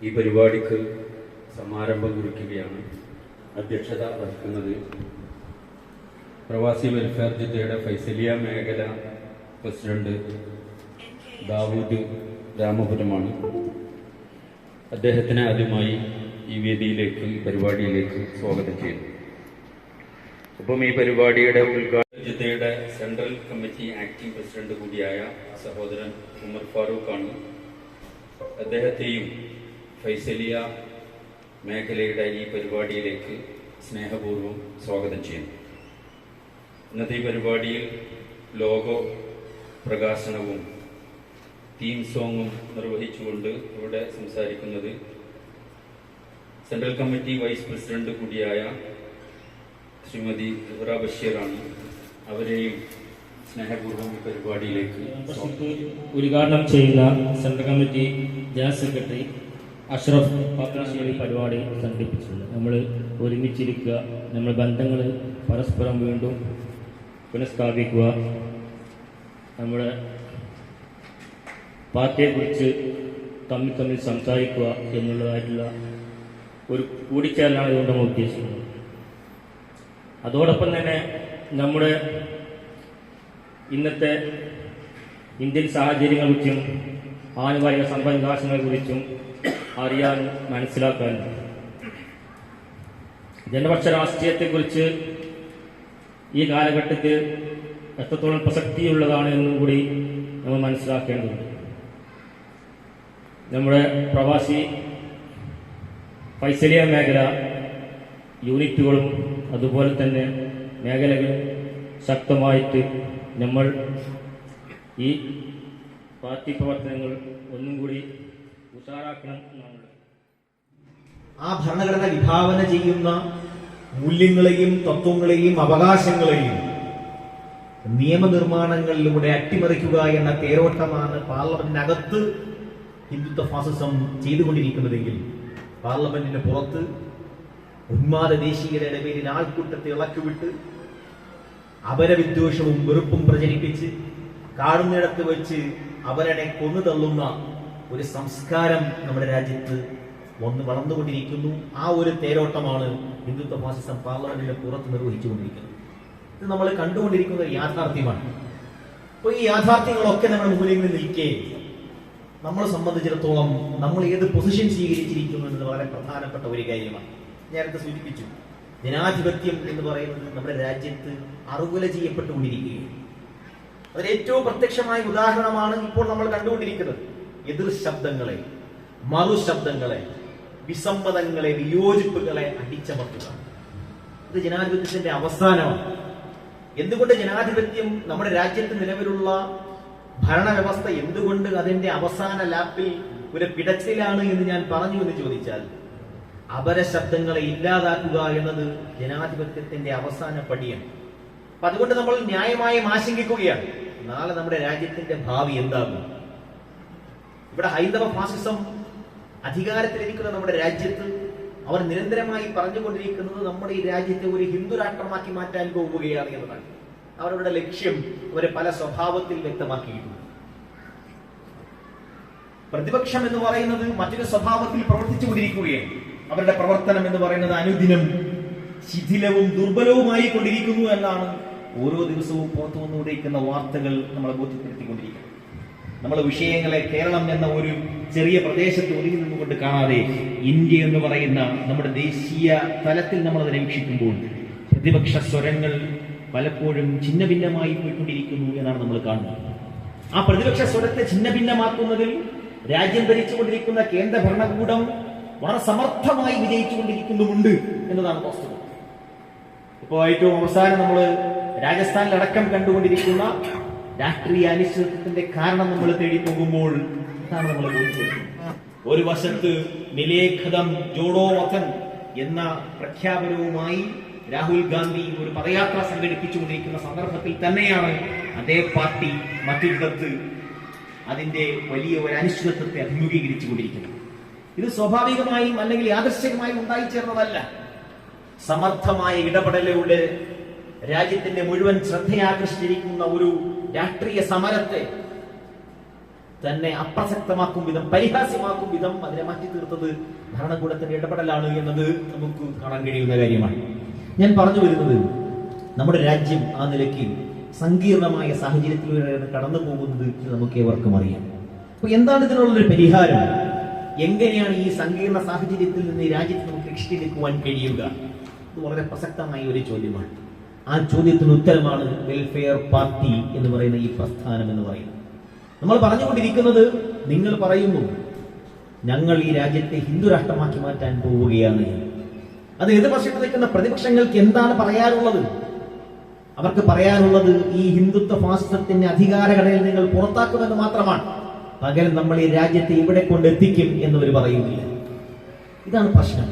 ഈ പരിപാടിക്ക് സമാരംഭം കുറിക്കുകയാണ്. അധ്യക്ഷത വഹിക്കുന്നത് പ്രവാസി വെൽഫെയർ ജില്ലയുടെ ഫൈസലിയ മേഖല പ്രസിഡന്റ് ദാവൂദ് രാമപുരമാണ്. അദ്ദേഹത്തിനെ ആദ്യമായി ഈ വേദിയിലേക്ക്, ഈ പരിപാടിയിലേക്ക് സ്വാഗതം ചെയ്യുന്നു. ഒപ്പം ഈ പരിപാടിയുടെ ഉദ്ഘാടന ജില്ലയുടെ സെൻട്രൽ കമ്മിറ്റി ആക്ടിംഗ് പ്രസിഡന്റ് കൂടിയായ സഹോദരൻ ഉമർ ഫാറൂഖാണ്. അദ്ദേഹത്തെയും ഫൈസലിയ മേഖലയുടെ ഈ പരിപാടിയിലേക്ക് സ്നേഹപൂർവ്വം സ്വാഗതം ചെയ്യുന്നു. ഇന്നത്തെ ഈ പരിപാടിയിൽ ലോഗോ പ്രകാശനവും തീം സോങ്ങും നിർവഹിച്ചുകൊണ്ട് ഇവിടെ സംസാരിക്കുന്നത് സെൻട്രൽ കമ്മിറ്റി വൈസ് പ്രസിഡന്റ് കൂടിയായ ശ്രീമതി സുഹറ ബഷീറാണ്. അവരെയും സ്നേഹപൂർവ്വം ഈ പരിപാടിയിലേക്ക് ഉദ്ഘാടനം ചെയ്യുന്ന central committee general secretary Ashraf Pappassery പരിപാടി സംഘടിപ്പിച്ചിട്ടുണ്ട്. നമ്മൾ ഒരുമിച്ചിരിക്കുക, നമ്മുടെ ബന്ധങ്ങൾ പരസ്പരം വീണ്ടും പുനഃസ്ഥാപിക്കുക, നമ്മുടെ പാർട്ടിയെക്കുറിച്ച് തമ്മിൽ സംസാരിക്കുക എന്നുള്ളതായിട്ടുള്ള ഒരു കൂടിച്ചേരലാണ് ഇതുകൊണ്ട് നമ്മൾ ഉദ്ദേശിക്കുന്നത്. അതോടൊപ്പം തന്നെ നമ്മുടെ ഇന്നത്തെ ഇന്ത്യൻ സാഹചര്യങ്ങളെക്കുറിച്ചും ആനുകാലിക സംഭവവികാസങ്ങളെക്കുറിച്ചും അറിയാനും മനസ്സിലാക്കാനും ജനപക്ഷ രാഷ്ട്രീയത്തെക്കുറിച്ച് ഈ കാലഘട്ടത്തിൽ എത്രത്തോളം പ്രസക്തിയുള്ളതാണ് എന്നും കൂടി നമ്മൾ മനസ്സിലാക്കേണ്ടതുണ്ട്. നമ്മുടെ പ്രവാസി ഫൈസലിയ മേഖല യൂണിറ്റുകളും അതുപോലെ തന്നെ മേഖലകൾ ശക്തമായിട്ട് നമ്മൾ ഈ പാർട്ടി പ്രവർത്തനങ്ങൾ ഒന്നും കൂടി ഉഷാറാക്കണം എന്നാണ്. ആ ഭരണഘടന വിഭാവന ചെയ്യുന്ന മൂല്യങ്ങളെയും തത്വങ്ങളെയും അവകാശങ്ങളെയും നിയമനിർമ്മാണങ്ങളിലൂടെ അട്ടിമറിക്കുക എന്ന തേരോട്ടമാണ് പാർലമെന്റിനകത്ത് ഹിന്ദുത്വ ഫാസിസം ചെയ്തുകൊണ്ടിരിക്കുന്നതെങ്കിൽ പാർലമെന്റിന് പുറത്ത് ഉന്മാദ ദേശീയതയുടെ പേരിൽ ആൾക്കൂട്ടത്തെ ഇളക്കിവിട്ട് അപരവിദ്വേഷവും വെറുപ്പും പ്രചരിപ്പിച്ച് കാണുന്നിടത്ത് വെച്ച് അവരെ കൊന്നു തള്ളുന്ന ഒരു സംസ്കാരം നമ്മുടെ രാജ്യത്ത് വളർന്നുകൊണ്ടിരിക്കുന്നു. ആ ഒരു തേരോട്ടമാണ് ഹിന്ദുത്വ ഫാസിസം പാർലമെന്റിന്റെ പുറത്ത് നിർവഹിച്ചുകൊണ്ടിരിക്കുന്നത്. ഇത് നമ്മൾ കണ്ടുകൊണ്ടിരിക്കുന്ന ഒരു യാഥാർത്ഥ്യമാണ്. അപ്പോൾ ഈ യാഥാർത്ഥ്യങ്ങളൊക്കെ നമ്മുടെ മുന്നിൽ നിൽക്കേ നമ്മളെ സംബന്ധിച്ചിടത്തോളം നമ്മൾ ഏത് പൊസിഷൻ സ്വീകരിച്ചിരിക്കുന്നു എന്നത് വളരെ പ്രധാനപ്പെട്ട ഒരു കാര്യമാണ്. നേരത്തെ സൂചിപ്പിച്ചു, ജനാധിപത്യം എന്ന് പറയുന്നത് നമ്മുടെ രാജ്യത്ത് അറുകുല ചെയ്യപ്പെട്ടുകൊണ്ടിരിക്കുകയാണ്. അതിന് ഏറ്റവും പ്രത്യക്ഷമായ ഉദാഹരണമാണ് ഇപ്പോൾ നമ്മൾ കണ്ടുകൊണ്ടിരിക്കുന്നത്. എതിർ ശബ്ദങ്ങളെ, മറു ശബ്ദങ്ങളെ, വിസമ്മതങ്ങളെ, വിയോജിപ്പുകളെ അടിച്ചമർത്തുക. ഇത് ജനാധിപത്യത്തിന്റെ അവസാനമാണ്. എന്തുകൊണ്ട് ജനാധിപത്യം നമ്മുടെ രാജ്യത്ത് നിലവിലുള്ള ഭരണവ്യവസ്ഥ എന്തുകൊണ്ട് അതിന്റെ അവസാന ലാപ്പിൽ ഒരു പിടച്ചിലാണ് എന്ന് ഞാൻ പറഞ്ഞു എന്ന് ചോദിച്ചാൽ, അപരശബ്ദങ്ങളെ ഇല്ലാതാക്കുക എന്നത് ജനാധിപത്യത്തിന്റെ അവസാന പടിയാണ്. അപ്പൊ അതുകൊണ്ട് നമ്മൾ ന്യായമായും ആശങ്കിക്കുകയാണ്, നാളെ നമ്മുടെ രാജ്യത്തിന്റെ ഭാവി എന്താകും. ഇവിടെ ഹൈന്ദവ ഫാസിസം അധികാരത്തിലിരിക്കുന്ന നമ്മുടെ രാജ്യത്ത് അവർ നിരന്തരമായി പറഞ്ഞുകൊണ്ടിരിക്കുന്നത് നമ്മുടെ ഈ രാജ്യത്തെ ഒരു ഹിന്ദു രാഷ്ട്രമാക്കി മാറ്റാൻ പോവുകയാണ് എന്നതാണ്. അവരുടെ ലക്ഷ്യം അവരെ പല സ്വഭാവത്തിൽ വ്യക്തമാക്കിയിട്ടുണ്ട്. പ്രതിപക്ഷം എന്ന് പറയുന്നത് മറ്റൊരു സ്വഭാവത്തിൽ പ്രവർത്തിച്ചുകൊണ്ടിരിക്കുകയാണ്. അവരുടെ പ്രവർത്തനം എന്ന് പറയുന്നത് അനുദിനം ശിഥിലവും ദുർബലവുമായി കൊണ്ടിരിക്കുന്നു എന്നാണ് ഓരോ ദിവസവും പുറത്തു വന്നുകൊണ്ടിരിക്കുന്ന വാർത്തകൾ നമ്മളെ ബോധ്യപ്പെടുത്തിക്കൊണ്ടിരിക്കുന്നത്. നമ്മൾ വിഷയങ്ങളെ കേരളം എന്ന ഒരു ചെറിയ പ്രദേശത്ത് ഒതുങ്ങി നിന്നുകൊണ്ട് കാണാതെ ഇന്ത്യ എന്ന് പറയുന്ന നമ്മുടെ ദേശീയ തലത്തിൽ നമ്മൾ അതിനെ വീക്ഷിക്കുമ്പോൾ പ്രതിപക്ഷ സ്വരങ്ങൾ പലപ്പോഴും ഛിന്ന ഭിന്നമായി പോയിക്കൊണ്ടിരിക്കുന്നു എന്നാണ് നമ്മൾ കാണുന്നത്. ആ പ്രതിപക്ഷ സ്വരത്തെ ഛിന്ന ഭിന്നമാക്കുന്നതിൽ രാജ്യം ഭരിച്ചുകൊണ്ടിരിക്കുന്ന കേന്ദ്ര ഭരണകൂടം വളരെ സമർത്ഥമായി വിജയിച്ചുകൊണ്ടിരിക്കുന്നുമുണ്ട് എന്നതാണ് വസ്തുത. ഇപ്പോൾ ഏറ്റവും അവസാനം നമ്മൾ രാജസ്ഥാനിലടക്കം കണ്ടുകൊണ്ടിരിക്കുന്ന രാഷ്ട്രീയ അനിശ്ചിതത്വത്തിന്റെ കാരണം നമ്മൾ തേടി പോകുമ്പോൾ ഇതാണ് നമ്മൾ ബോധ്യപ്പെടുന്നത്. ഒരു വശത്ത് മിലേഖദം ജോഡോ വതൻ എന്ന പ്രഖ്യാപനവുമായി രാഹുൽ ഗാന്ധി ഒരു പദയാത്ര സംഘടിപ്പിച്ചുകൊണ്ടിരിക്കുന്ന സന്ദർഭത്തിൽ തന്നെയാണ് അതേ പാർട്ടി മറ്റൊരിടത്ത് അതിന്റെ വലിയ ഒരു അനിശ്ചിതത്വത്തെ അഭിമുഖീകരിച്ചുകൊണ്ടിരിക്കുന്നത്. ഇത് സ്വാഭാവികമായും അല്ലെങ്കിൽ യാദൃശ്ചികമായും ഉണ്ടായിച്ചേർന്നതല്ല. സമർത്ഥമായ ഇടപെടലിലൂടെ രാജ്യത്തിന്റെ മുഴുവൻ ശ്രദ്ധയാകർഷിച്ചിരിക്കുന്ന ഒരു രാഷ്ട്രീയ സമരത്തെ തന്നെ അപ്രസക്തമാക്കും വിധം, പരിഹാസ്യമാക്കും വിധം അതിനെ മാറ്റി തീർത്തത് ഭരണകൂടത്തിന്റെ ഇടപെടലാണ് എന്നത് നമുക്ക് കാണാൻ കഴിയുന്ന കാര്യമാണ്. ഞാൻ പറഞ്ഞു വരുന്നത്, നമ്മുടെ രാജ്യം ആ നിലയ്ക്ക് സങ്കീർണമായ സാഹചര്യത്തിലൂടെയാണ് കടന്നു പോകുന്നത് എന്ന് നമുക്ക് ഏവർക്കും അറിയാം. അപ്പൊ എന്താണ് ഇതിനുള്ളൊരു പരിഹാരം? എങ്ങനെയാണ് ഈ സങ്കീർണ സാഹചര്യത്തിൽ നിന്ന് ഈ രാജ്യത്ത് നമുക്ക് രക്ഷിച്ചെടുക്കുവാൻ കഴിയുക? ഇത് വളരെ പ്രസക്തമായ ഒരു ചോദ്യമാണ്. ആ ചോദ്യത്തിന് ഉത്തരമാണ് വെൽഫെയർ പാർട്ടി എന്ന് പറയുന്ന ഈ പ്രസ്ഥാനം എന്ന് പറയുന്നത്. നമ്മൾ പറഞ്ഞുകൊണ്ടിരിക്കുന്നത്, നിങ്ങൾ പറയുന്നു ഞങ്ങൾ ഈ രാജ്യത്തെ ഹിന്ദു രാഷ്ട്രമാക്കി മാറ്റാൻ പോവുകയാണ്. അത് എതിർപക്ഷത്ത് നിൽക്കുന്ന പ്രതിപക്ഷങ്ങൾക്ക് എന്താണ് പറയാനുള്ളത്? അവർക്ക് പറയാനുള്ളത് ഈ ഹിന്ദുത്വ ഫാസിസത്തിന്റെ അധികാരഘടനയിൽ നിങ്ങൾ പുറത്താക്കുമെന്ന് മാത്രമാണ്. പകരം നമ്മൾ ഈ രാജ്യത്തെ ഇവിടെ കൊണ്ടെത്തിക്കും എന്നവർ പറയുന്നില്ല. ഇതാണ് പ്രശ്നം.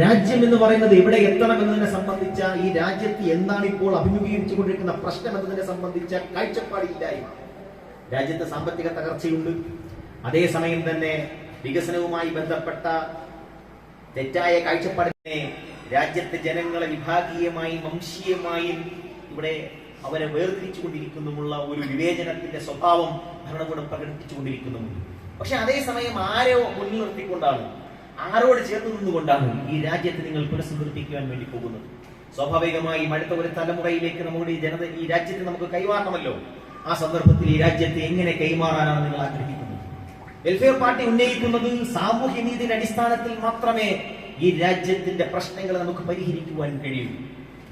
രാജ്യം എന്ന് പറയുന്നത് എവിടെ എത്തണം എന്നതിനെ സംബന്ധിച്ച, ഈ രാജ്യത്ത് എന്താണ് ഇപ്പോൾ അഭിമുഖീകരിച്ചു കൊണ്ടിരിക്കുന്ന പ്രശ്നം എന്നതിനെ സംബന്ധിച്ച കാഴ്ചപ്പാടില്ലായ്മ. രാജ്യത്ത് സാമ്പത്തിക തകർച്ചയുണ്ട്. അതേസമയം തന്നെ വികസനവുമായി ബന്ധപ്പെട്ട തെറ്റായ കാഴ്ചപ്പാടിനെ രാജ്യത്തെ ജനങ്ങളെ വിഭാഗീയമായും വംശീയമായും ഇവിടെ അവരെ വേർതിരിച്ചുകൊണ്ടിരിക്കുന്നുമുള്ള ഒരു വിവേചനത്തിന്റെ സ്വഭാവം ഭരണകൂടം പ്രകടിപ്പിച്ചുകൊണ്ടിരിക്കുന്നുമുണ്ട്. പക്ഷെ അതേസമയം ആരോ മുന്നിൽ നിർത്തിക്കൊണ്ടാണ്, ആരോട് ചേർന്ന് നിന്നുകൊണ്ടാണ് ഈ രാജ്യത്തെ നിങ്ങൾ പുനഃസംഘടിപ്പിക്കുവാൻ വേണ്ടി പോകുന്നത്. സ്വാഭാവികമായും അടുത്ത ഒരു തലമുറയിലേക്ക് നമ്മുടെ ഈ രാജ്യത്തെ നമുക്ക് കൈമാറണമല്ലോ. ആ സന്ദർഭത്തിൽ ഈ രാജ്യത്തെ എങ്ങനെ കൈമാറാനാണ് നിങ്ങൾ ആഗ്രഹിക്കുന്നത്? വെൽഫെയർ പാർട്ടി ഉന്നയിക്കുന്നത് സാമൂഹ്യനീതിയുടെ അടിസ്ഥാനത്തിൽ മാത്രമേ ഈ രാജ്യത്തിന്റെ പ്രശ്നങ്ങൾ നമുക്ക് പരിഹരിക്കുവാൻ കഴിയൂ.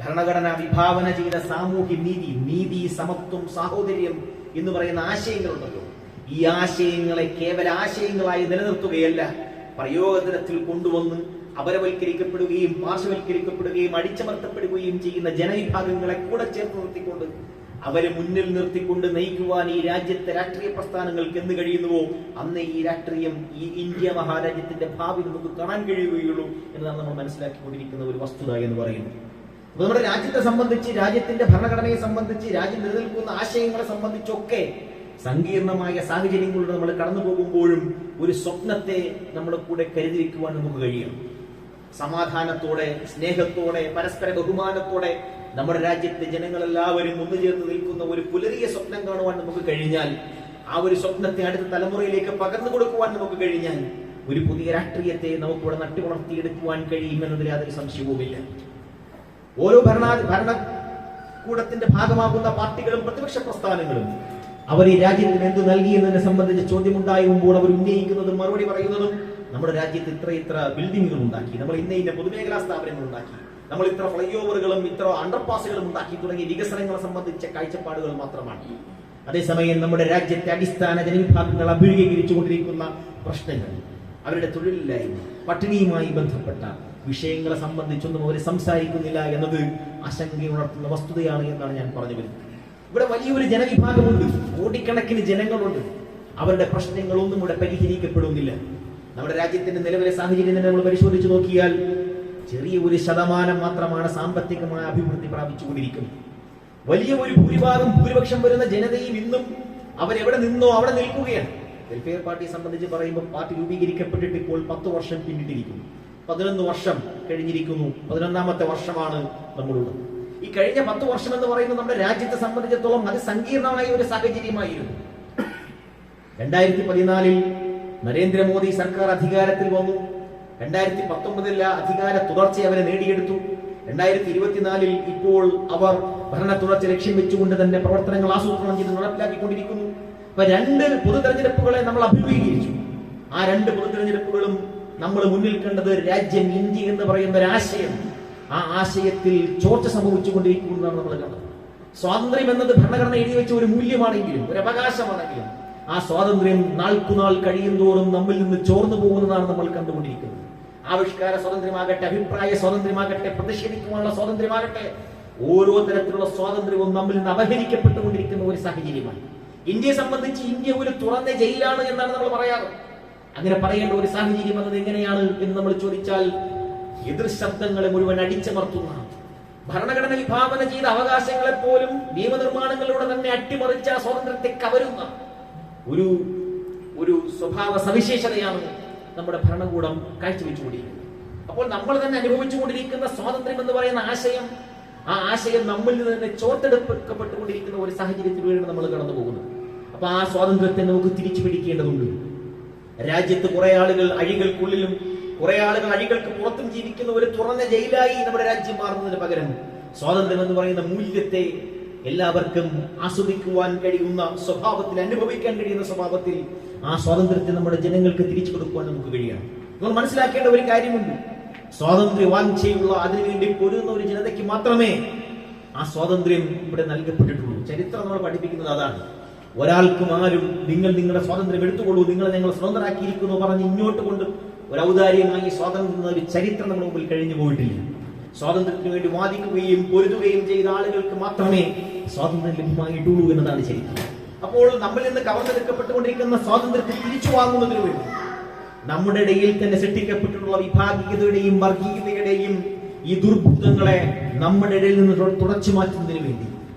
ഭരണഘടന വിഭാവന ചെയ്ത സാമൂഹ്യ നീതി, സമത്വം, സാഹോദര്യം എന്ന് പറയുന്ന ആശയങ്ങളുണ്ടല്ലോ. ഈ ആശയങ്ങളെ കേവല ആശയങ്ങളായി നിലനിർത്തുകയല്ല, പ്രയോഗതലത്തിൽ കൊണ്ടുവന്ന് അപരവൽക്കരിക്കപ്പെടുകയും പാർശ്വവൽക്കരിക്കപ്പെടുകയും അടിച്ചമർത്തപ്പെടുകയും ചെയ്യുന്ന ജനവിഭാഗങ്ങളെ കൂടെ ചേർത്ത് നിർത്തിക്കൊണ്ട് അവരെ മുന്നിൽ നിർത്തിക്കൊണ്ട് നയിക്കുവാൻ ഈ രാജ്യത്തെ രാഷ്ട്രീയ പ്രസ്ഥാനങ്ങൾക്ക് എന്ന് കഴിയുന്നുവോ അന്ന് ഈ രാഷ്ട്രീയം, ഈ ഇന്ത്യ മഹാരാജ്യത്തിന്റെ ഭാവി നമുക്ക് കാണാൻ കഴിയുകയുള്ളൂ എന്നതാണ് നമ്മൾ മനസ്സിലാക്കിക്കൊണ്ടിരിക്കുന്ന ഒരു വസ്തുത എന്ന് പറയുന്നത്. അപ്പൊ നമ്മുടെ രാജ്യത്തെ സംബന്ധിച്ച്, രാജ്യത്തിന്റെ ഭരണഘടനയെ സംബന്ധിച്ച്, രാജ്യം നിലനിൽക്കുന്ന ആശയങ്ങളെ സംബന്ധിച്ചൊക്കെ സങ്കീർണമായ സാഹചര്യങ്ങളിലൂടെ നമ്മൾ കടന്നു പോകുമ്പോഴും ഒരു സ്വപ്നത്തെ നമ്മുടെ കൂടെ കരുതി വെക്കുവാൻ നമുക്ക് കഴിയണം. സമാധാനത്തോടെ, സ്നേഹത്തോടെ, പരസ്പര ബഹുമാനത്തോടെ നമ്മുടെ രാജ്യത്തെ ജനങ്ങളെല്ലാവരും ഒന്നുചേർന്ന് നിൽക്കുന്ന ഒരു പുലരിയ സ്വപ്നം കാണുവാൻ നമുക്ക് കഴിഞ്ഞാൽ, ആ ഒരു സ്വപ്നത്തെ അടുത്ത തലമുറയിലേക്ക് പകർന്നു കൊടുക്കുവാൻ നമുക്ക് കഴിഞ്ഞാൽ, ഒരു പുതിയ രാഷ്ട്രീയത്തെ നമുക്കിവിടെ നട്ടുവളർത്തിയെടുക്കുവാൻ കഴിയുമെന്നതിൽ യാതൊരു സംശയവുമില്ല. ഓരോ ഭരണകൂടത്തിന്റെ ഭാഗമാകുന്ന പാർട്ടികളും പ്രതിപക്ഷ പ്രസ്ഥാനങ്ങളും അവർ ഈ രാജ്യത്തിന് എന്ത് നൽകി എന്നതിനെ സംബന്ധിച്ച് ചോദ്യമുണ്ടായുമ്പോൾ അവർ ഉന്നയിക്കുന്നതും മറുപടി പറയുന്നതും, നമ്മുടെ രാജ്യത്ത് ഇത്ര ബിൽഡിങ്ങുകൾ ഉണ്ടാക്കി, നമ്മൾ ഇന്ന പൊതുമേഖലാ സ്ഥാപനങ്ങൾ ഉണ്ടാക്കി, നമ്മൾ ഇത്ര ഫ്ലൈ ഓവറുകളും ഇത്ര അണ്ടർപാസുകളും ഉണ്ടാക്കി തുടങ്ങിയ വികസനങ്ങളെ സംബന്ധിച്ച കാഴ്ചപ്പാടുകൾ മാത്രമാണ്. അതേസമയം നമ്മുടെ രാജ്യത്തെ അടിസ്ഥാന ജനവിഭാഗങ്ങൾ അഭിമുഖീകരിച്ചുകൊണ്ടിരിക്കുന്ന പ്രശ്നങ്ങൾ, അവരുടെ തൊഴിലില്ലായ്മ, പട്ടിണിയുമായി ബന്ധപ്പെട്ട വിഷയങ്ങളെ സംബന്ധിച്ചൊന്നും അവർ സംസാരിക്കുന്നില്ല എന്നത് ആശങ്കയുണർത്തുന്ന വസ്തുതയാണ് എന്നാണ് ഞാൻ പറഞ്ഞു വരുന്നത്. ഇവിടെ വലിയൊരു ജനവിഭാഗമുണ്ട്, കോടിക്കണക്കിന് ജനങ്ങളുണ്ട്. അവരുടെ പ്രശ്നങ്ങളൊന്നും ഇവിടെ പരിഹരിക്കപ്പെടുന്നില്ല. നമ്മുടെ രാജ്യത്തിന്റെ നിലവിലെ സാഹചര്യം തന്നെ നമ്മൾ പരിശോധിച്ചു നോക്കിയാൽ ചെറിയ ഒരു ശതമാനം മാത്രമാണ് സാമ്പത്തികമായ അഭിവൃദ്ധി പ്രാപിച്ചുകൊണ്ടിരിക്കുന്നത്. വലിയ ഒരു ഭൂരിപക്ഷം വരുന്ന ജനതയും ഇന്നും അവരെവിടെ നിന്നോ അവിടെ നിൽക്കുകയാണ്. വെൽഫെയർ പാർട്ടിയെ സംബന്ധിച്ച് പറയുമ്പോൾ പാർട്ടി രൂപീകരിക്കപ്പെട്ടിട്ട് ഇപ്പോൾ 10 വർഷം പിന്നിട്ടിരിക്കുന്നു. 11 വർഷം കഴിഞ്ഞിരിക്കുന്നു. 11ാമത്തെ വർഷമാണ് നമ്മളുള്ളത്. ഈ കഴിഞ്ഞ 10 വർഷം എന്ന് പറയുന്നത് നമ്മുടെ രാജ്യത്തെ സംബന്ധിച്ചിടത്തോളം അതിസങ്കീർണമായ ഒരു സാഹചര്യമായിരുന്നു. 2014 നരേന്ദ്രമോദി സർക്കാർ അധികാരത്തിൽ വന്നു. 2019 അധികാര തുടർച്ച അവരെ നേടിയെടുത്തു. 2024 ഇപ്പോൾ അവർ ഭരണ തുടർച്ച ലക്ഷ്യം വെച്ചുകൊണ്ട് തന്നെ പ്രവർത്തനങ്ങൾ ആസൂത്രണം ചെയ്ത് നടപ്പിലാക്കിക്കൊണ്ടിരിക്കുന്നു. അപ്പൊ 2 പൊതു തെരഞ്ഞെടുപ്പുകളെ നമ്മൾ അഭിമുഖീകരിച്ചു. ആ 2 പൊതു തെരഞ്ഞെടുപ്പുകളും നമ്മൾ മുന്നിൽ കണ്ടത് രാജ്യം ഇന്ത്യ എന്ന് പറയുന്ന ഒരു ആശയം, ആ ആശയത്തിൽ ചോർച്ച സംഭവിച്ചുകൊണ്ടിരിക്കുന്നതാണ് നമ്മൾ കണ്ടത്. സ്വാതന്ത്ര്യം എന്നത് ഭരണഘടന എഴുതി വെച്ച ഒരു മൂല്യമാണെങ്കിലും, ഒരു അവകാശമാണെങ്കിലും, ആ സ്വാതന്ത്ര്യം നാൾക്കുനാൾ കഴിയും തോറും നമ്മിൽ നിന്ന് ചോർന്നു പോകുന്നതാണ് നമ്മൾ കണ്ടുകൊണ്ടിരിക്കുന്നത്. ആവിഷ്കാര സ്വാതന്ത്ര്യമാകട്ടെ, അഭിപ്രായ സ്വാതന്ത്ര്യമാകട്ടെ, പ്രതിഷേധിക്കുവാനുള്ള സ്വാതന്ത്ര്യമാകട്ടെ, ഓരോ തരത്തിലുള്ള സ്വാതന്ത്ര്യവും നമ്മിൽ നിന്ന് അപഹരിക്കപ്പെട്ടുകൊണ്ടിരിക്കുന്ന ഒരു സാഹചര്യമാണ്. ഇന്ത്യയെ സംബന്ധിച്ച് ഇന്ത്യ ഒരു തുറന്ന ജയിലാണ് എന്നാണ് നമ്മൾ പറയാറ്. അങ്ങനെ പറയേണ്ട ഒരു സാഹചര്യം എന്നത് എങ്ങനെയാണ് എന്ന് നമ്മൾ ചോദിച്ചാൽ, എതിർ ശബ്ദങ്ങളെ മുഴുവൻ അടിച്ചമർത്തുന്ന, ഭരണഘടന വിഭാവന ചെയ്ത അവകാശങ്ങളെ പോലും നിയമനിർമ്മാണങ്ങളിലൂടെ തന്നെ അട്ടിമറിച്ച സ്വാതന്ത്ര്യത്തെ കവരുന്ന ഒരു സ്വഭാവ സവിശേഷതയാണ് നമ്മുടെ ഭരണകൂടം കാഴ്ചവെച്ചുകൊണ്ടിരിക്കുന്നത്. അപ്പോൾ നമ്മൾ തന്നെ അനുഭവിച്ചുകൊണ്ടിരിക്കുന്ന സ്വാതന്ത്ര്യം എന്ന് പറയുന്ന ആശയം, ആ ആശയം നമ്മിൽ നിന്ന് തന്നെ ചോർത്തെടുക്കപ്പെട്ടുകൊണ്ടിരിക്കുന്ന ഒരു സാഹചര്യത്തിലൂടെയാണ് നമ്മൾ കടന്നു പോകുന്നത്. അപ്പൊ ആ സ്വാതന്ത്ര്യത്തെ നമുക്ക് തിരിച്ചു പിടിക്കേണ്ടതുണ്ട്. രാജ്യത്ത് കുറെ ആളുകൾ അഴികൾക്കുള്ളിലും കുറെ ആളുകൾ അഴികൾക്ക് പുറത്തും ജീവിക്കുന്ന ഒരു തുറന്ന ജയിലായി നമ്മുടെ രാജ്യം മാറുന്നതിന് പകരം സ്വാതന്ത്ര്യം എന്ന് പറയുന്ന മൂല്യത്തെ എല്ലാവർക്കും ആസ്വദിക്കുവാൻ കഴിയുന്ന സ്വഭാവത്തിൽ, അനുഭവിക്കാൻ കഴിയുന്ന സ്വഭാവത്തിൽ ആ സ്വാതന്ത്ര്യത്തെ നമ്മുടെ ജനങ്ങൾക്ക് തിരിച്ചു കൊടുക്കുവാൻ നമുക്ക് കഴിയണം. നമ്മൾ മനസ്സിലാക്കേണ്ട ഒരു കാര്യമുണ്ട്. സ്വാതന്ത്ര്യ വാഞ്ചയുള്ള, അതിനുവേണ്ടി പൊരുന്ന ഒരു ജനതയ്ക്ക് മാത്രമേ ആ സ്വാതന്ത്ര്യം ഇവിടെ നൽകപ്പെട്ടിട്ടുള്ളൂ. ചരിത്രം നമ്മൾ പഠിപ്പിക്കുന്നത് അതാണ്. ഒരാൾക്കും ആരും നിങ്ങളുടെ സ്വാതന്ത്ര്യം എടുത്തുകൊള്ളൂ, നിങ്ങളെ ഞങ്ങൾ സ്വതന്ത്രരാക്കിയിരിക്കുന്നു പറഞ്ഞ് ഇങ്ങോട്ട് കൊണ്ട് ഒരു ഔദാര്യമായി സ്വാതന്ത്ര്യം ഒരു ചരിത്രം നമ്മുടെ മുമ്പിൽ കഴിഞ്ഞു പോയിട്ടില്ല. സ്വാതന്ത്ര്യത്തിന് വേണ്ടി വാദിക്കുകയും പൊരുതുകയും ചെയ്ത ആളുകൾക്ക് മാത്രമേ സ്വാതന്ത്ര്യം ലഭ്യമായിട്ടുള്ളൂ എന്നതാണ് ചരിത്രം. അപ്പോൾ നമ്മിൽ നിന്ന് കവർന്നെടുക്കപ്പെട്ടുകൊണ്ടിരിക്കുന്ന സ്വാതന്ത്ര്യത്തെ തിരിച്ചു വാങ്ങുന്നതിന് വേണ്ടി നമ്മുടെ ഇടയിൽ തന്നെ സൃഷ്ടിക്കപ്പെട്ടിട്ടുള്ള വിഭാഗീയതയുടെയും വർഗീയതയുടെയും ഈ ദുർഭൂതങ്ങളെ നമ്മുടെ ഇടയിൽ നിന്ന് തുടച്ചു മാറ്റുന്നതിന് വേണ്ടി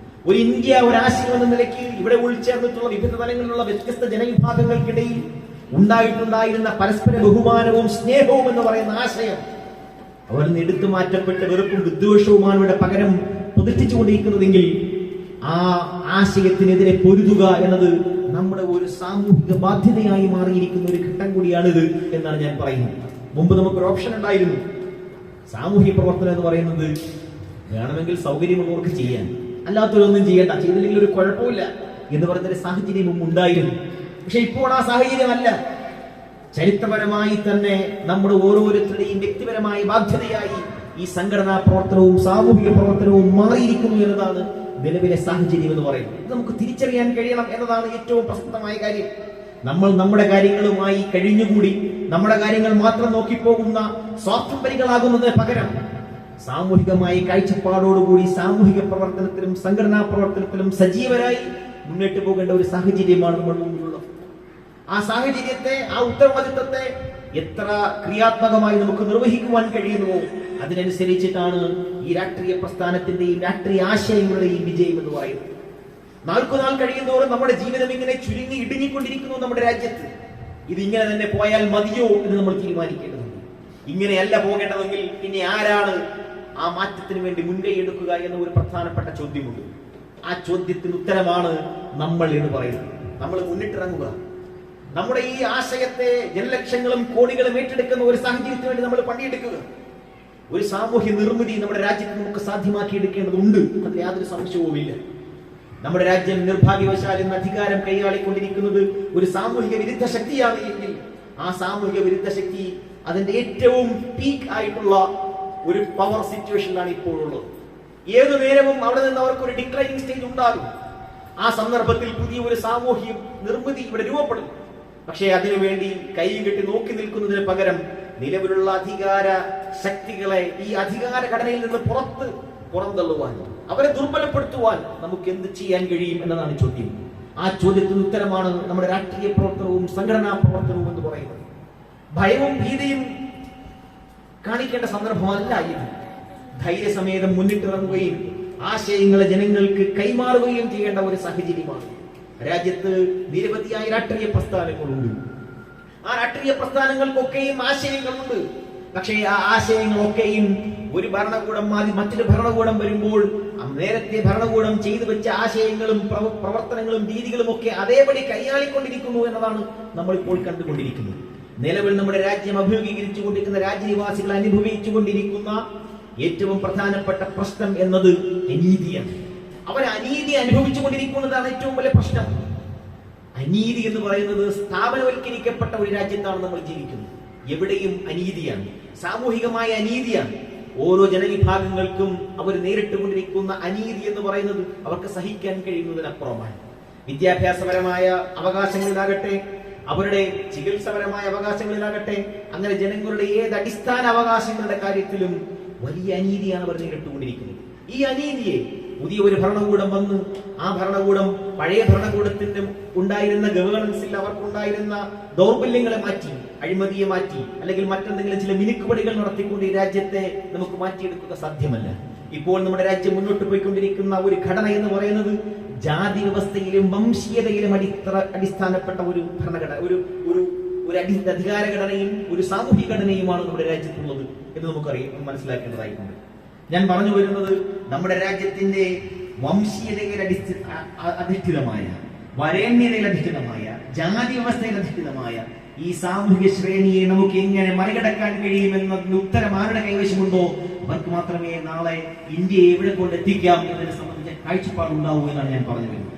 ഒരു ഇന്ത്യ, ഒരാശയം എന്ന നിലയ്ക്ക് ഇവിടെ ഉൾച്ചേർന്നിട്ടുള്ള വിവിധ തലങ്ങളിലുള്ള വ്യത്യസ്ത ജനവിഭാഗങ്ങൾക്കിടയിൽ ഉണ്ടായിട്ടുണ്ടായിരുന്ന പരസ്പര ബഹുമാനവും സ്നേഹവും എന്ന് പറയുന്ന ആശയം അവർ എടുത്തു മാറ്റപ്പെട്ട് വെറുപ്പും വിദ്വേഷവുമാണ് ഇവിടെ പകരം പ്രതിഷ്ഠിച്ചുകൊണ്ടിരിക്കുന്നതെങ്കിൽ ആ ആശയത്തിനെതിരെ പൊരുതുക എന്നത് നമ്മുടെ ഒരു സാമൂഹിക ബാധ്യതയായി മാറിയിരിക്കുന്ന ഒരു ഘട്ടം കൂടിയാണിത് എന്നാണ് ഞാൻ പറയുന്നത്. മുമ്പ് നമുക്കൊരു ഓപ്ഷൻ ഉണ്ടായിരുന്നു. സാമൂഹ്യ പ്രവർത്തനം എന്ന് പറയുന്നത് വേണമെങ്കിൽ സൗകര്യമുള്ളവർക്ക് ചെയ്യാൻ, അല്ലാത്തവരൊന്നും ചെയ്യണ്ട, ചെയ്തില്ലെങ്കിൽ ഒരു കുഴപ്പമില്ല എന്ന് പറയുന്നൊരു സാഹചര്യം മുമ്പ് ഉണ്ടായിരുന്നു. പക്ഷെ ഇപ്പോൾ ആ സാഹചര്യമല്ല. ചരിത്രപരമായി തന്നെ നമ്മുടെ ഓരോരുത്തരുടെയും വ്യക്തിപരമായ ബാധ്യതയായി ഈ സംഘടനാ പ്രവർത്തനവും സാമൂഹിക പ്രവർത്തനവും മാറിയിരിക്കുന്നു എന്നതാണ് നിലവിലെ സാഹചര്യം എന്ന് പറയുന്നത്. ഇത് നമുക്ക് തിരിച്ചറിയാൻ കഴിയണം എന്നതാണ് ഏറ്റവും പ്രസക്തമായ കാര്യം. നമ്മൾ നമ്മുടെ കാര്യങ്ങളുമായി കഴിഞ്ഞുകൂടി നമ്മുടെ കാര്യങ്ങൾ മാത്രം നോക്കിപ്പോകുന്ന സ്വാർത്ഥപരികളാകുന്നതിന് പകരം സാമൂഹികമായി കാഴ്ചപ്പാടോടുകൂടി സാമൂഹിക പ്രവർത്തനത്തിലും സംഘടനാ പ്രവർത്തനത്തിലും സജീവരായി മുന്നോട്ട് പോകേണ്ട ഒരു സാഹചര്യമാണ് നമ്മൾ മുമ്പിലുള്ളത്. ആ സാഹചര്യത്തെ, ആ ഉത്തരവാദിത്വത്തെ എത്ര ക്രിയാത്മകമായി നമുക്ക് നിർവഹിക്കുവാൻ കഴിയുന്നുവോ അതിനനുസരിച്ചിട്ടാണ് ഈ രാഷ്ട്രീയ പ്രസ്ഥാനത്തിന്റെയും രാഷ്ട്രീയ ആശയങ്ങളുടെയും വിജയം എന്ന് പറയുന്നത്. നാൾക്കുനാൾ കഴിയുന്നതോറും നമ്മുടെ ജീവിതം ഇങ്ങനെ ചുരുങ്ങി ഇടുങ്ങിക്കൊണ്ടിരിക്കുന്നു നമ്മുടെ രാജ്യത്ത്. ഇത് ഇങ്ങനെ തന്നെ പോയാൽ മതിയോ എന്ന് നമ്മൾ തീരുമാനിക്കേണ്ടതുണ്ട്. ഇങ്ങനെയല്ല പോകേണ്ടതെങ്കിൽ പിന്നെ ആരാണ് ആ മാറ്റത്തിന് വേണ്ടി മുൻകൈ എടുക്കുക എന്ന ഒരു പ്രധാനപ്പെട്ട ചോദ്യമുണ്ട്. ആ ചോദ്യത്തിന് ഉത്തരമാണ് നമ്മൾ എന്ന് പറയുന്നത്. നമ്മൾ മുന്നിട്ടിറങ്ങുക, നമ്മുടെ ഈ ആശയത്തെ ജനലക്ഷങ്ങളും കോടികളും ഏറ്റെടുക്കുന്ന ഒരു സാഹചര്യത്തിന് വേണ്ടി നമ്മൾ പണിയെടുക്കുക. ഒരു സാമൂഹ്യ നിർമ്മിതി നമ്മുടെ രാജ്യത്ത് നമുക്ക് സാധ്യമാക്കിയെടുക്കേണ്ടതുണ്ട്, അതിൽ യാതൊരു സംശയവുമില്ല. നമ്മുടെ രാജ്യം നിർഭാഗ്യവശാൽ ഇന്ന് അധികാരം കൈയാളിക്കൊണ്ടിരിക്കുന്നത് ഒരു സാമൂഹിക വിരുദ്ധ ശക്തിയാണ് എങ്കിൽ ആ സാമൂഹിക വിരുദ്ധ ശക്തി അതിന്റെ ഏറ്റവും പീക്ക് ആയിട്ടുള്ള ഒരു പവർ സിറ്റുവേഷനിലാണ് ഇപ്പോഴുള്ളത്. ഏതു നേരവും അവിടെ നിന്ന് അവർക്ക് ഒരു ഡിക്ലൈനിങ് സ്റ്റേജ് ഉണ്ടാകും. ആ സന്ദർഭത്തിൽ പുതിയ ഒരു സാമൂഹ്യ നിർമ്മിതി ഇവിടെ രൂപപ്പെടും. പക്ഷേ അതിനുവേണ്ടി കൈയും കെട്ടി നോക്കി നിൽക്കുന്നതിന് പകരം നിലവിലുള്ള അധികാര ശക്തികളെ ഈ അധികാര ഘടനയിൽ നിന്ന് പുറന്തള്ളുവാൻ, അവരെ ദുർബലപ്പെടുത്തുവാൻ നമുക്ക് എന്ത് ചെയ്യാൻ കഴിയും എന്നതാണ് ചോദ്യം. ആ ചോദ്യത്തിന് ഉത്തരമാണ് നമ്മുടെ രാഷ്ട്രീയ പ്രവർത്തനവും സംഘടനാ പ്രവർത്തനവും എന്ന് പറയുന്നത്. ഭയവും ഭീതിയും കാണിക്കേണ്ട സന്ദർഭമല്ല ഇത്. ധൈര്യസമേതം മുന്നിട്ടിറങ്ങുകയും ആശയങ്ങളെ ജനങ്ങൾക്ക് കൈമാറുകയും ചെയ്യേണ്ട ഒരു സാഹചര്യമാണ്. രാജ്യത്ത് നിരവധിയായ രാഷ്ട്രീയ പ്രസ്ഥാനങ്ങളുണ്ട്. ആ രാഷ്ട്രീയ പ്രസ്ഥാനങ്ങൾക്കൊക്കെയും ആശയങ്ങളുണ്ട്. പക്ഷേ ആ ആശയങ്ങളൊക്കെയും ഒരു ഭരണകൂടം മാറി മറ്റൊരു ഭരണകൂടം വരുമ്പോൾ നേരത്തെ ഭരണകൂടം ചെയ്തു വെച്ച ആശയങ്ങളും പ്രവർത്തനങ്ങളും രീതികളും ഒക്കെ അതേപടി കൈയാളിക്കൊണ്ടിരിക്കുന്നു എന്നതാണ് നമ്മൾ ഇപ്പോൾ കണ്ടുകൊണ്ടിരിക്കുന്നത്. നിലവിൽ നമ്മുടെ രാജ്യം അഭിമുഖീകരിച്ചുകൊണ്ടിരിക്കുന്ന രാജ്യനിവാസികൾ അനുഭവിച്ചുകൊണ്ടിരിക്കുന്ന ഏറ്റവും പ്രധാനപ്പെട്ട പ്രശ്നം എന്നത് അനീതിയാണ്. അവർ അനീതി അനുഭവിച്ചുകൊണ്ടിരിക്കുന്നതാണ് ഏറ്റവും വലിയ പ്രശ്നം. അനീതി എന്ന് പറയുന്നത് സ്ഥാപനവൽക്കരിക്കപ്പെട്ട ഒരു രാജ്യത്താണ് നമ്മൾ ജീവിക്കുന്നത്. എവിടെയും അനീതിയാണ്, സാമൂഹികമായ അനീതിയാണ്. ഓരോ ജനവിഭാഗങ്ങൾക്കും അവർ നേരിട്ടുകൊണ്ടിരിക്കുന്ന അനീതി എന്ന് പറയുന്നത് അവർക്ക് സഹിക്കാൻ കഴിയുന്നതിനപ്പുറമാണ്. വിദ്യാഭ്യാസപരമായ അവകാശങ്ങളിലാകട്ടെ, അവരുടെ ചികിത്സപരമായ അവകാശങ്ങളിലാകട്ടെ, അങ്ങനെ ജനങ്ങളുടെ ഏത് അടിസ്ഥാന അവകാശങ്ങളുടെ കാര്യത്തിലും വലിയ അനീതിയാണ് അവർ നേരിട്ടുകൊണ്ടിരിക്കുന്നത്. ഈ അനീതിയെ പുതിയ ഒരു ഭരണകൂടം വന്ന് ആ ഭരണകൂടം പഴയ ഭരണകൂടത്തിന്റെ ഉണ്ടായിരുന്ന ഗവേണൻസിൽ അവർക്കുണ്ടായിരുന്ന ദൗർബല്യങ്ങളെ മാറ്റി, അഴിമതിയെ മാറ്റി, അല്ലെങ്കിൽ മറ്റെന്തെങ്കിലും ചില മിനുക്കുപടികൾ നടത്തിക്കൊണ്ട് ഈ രാജ്യത്തെ നമുക്ക് മാറ്റിയെടുക്കുക സാധ്യമല്ല. ഇപ്പോൾ നമ്മുടെ രാജ്യം മുന്നോട്ട് പോയിക്കൊണ്ടിരിക്കുന്ന ഒരു ഘടന എന്ന് പറയുന്നത് ജാതി വ്യവസ്ഥയിലും വംശീയതയിലും അടിസ്ഥാനപ്പെട്ട ഒരു ഭരണഘടന, ഒരു അധികാര ഘടനയും ഒരു സാമൂഹിക ഘടനയുമാണ് നമ്മുടെ രാജ്യത്തുള്ളത് എന്ന് നമുക്കറിയാം, മനസ്സിലാക്കേണ്ടതായിട്ടുണ്ട്. ഞാൻ പറഞ്ഞു വരുന്നത് നമ്മുടെ രാജ്യത്തിന്റെ വംശീയതയിൽ അധിഷ്ഠിതമായ വരേണ്യതയിലധിഷ്ഠിതമായ, ജാതി വ്യവസ്ഥയിലധിഷ്ഠിതമായ ഈ സാമൂഹിക ശ്രേണിയെ നമുക്ക് എങ്ങനെ മറികടക്കാൻ കഴിയുമെന്നതിന് ഉത്തരം ആരുടെ കൈവശമുണ്ടോ അവർക്ക് മാത്രമേ നാളെ ഇന്ത്യയെ എവിടെ കൊണ്ട് എത്തിക്കാം എന്നതിനെ സംബന്ധിച്ച കാഴ്ചപ്പാടുണ്ടാവൂ എന്നാണ് ഞാൻ പറഞ്ഞു വരുന്നത്.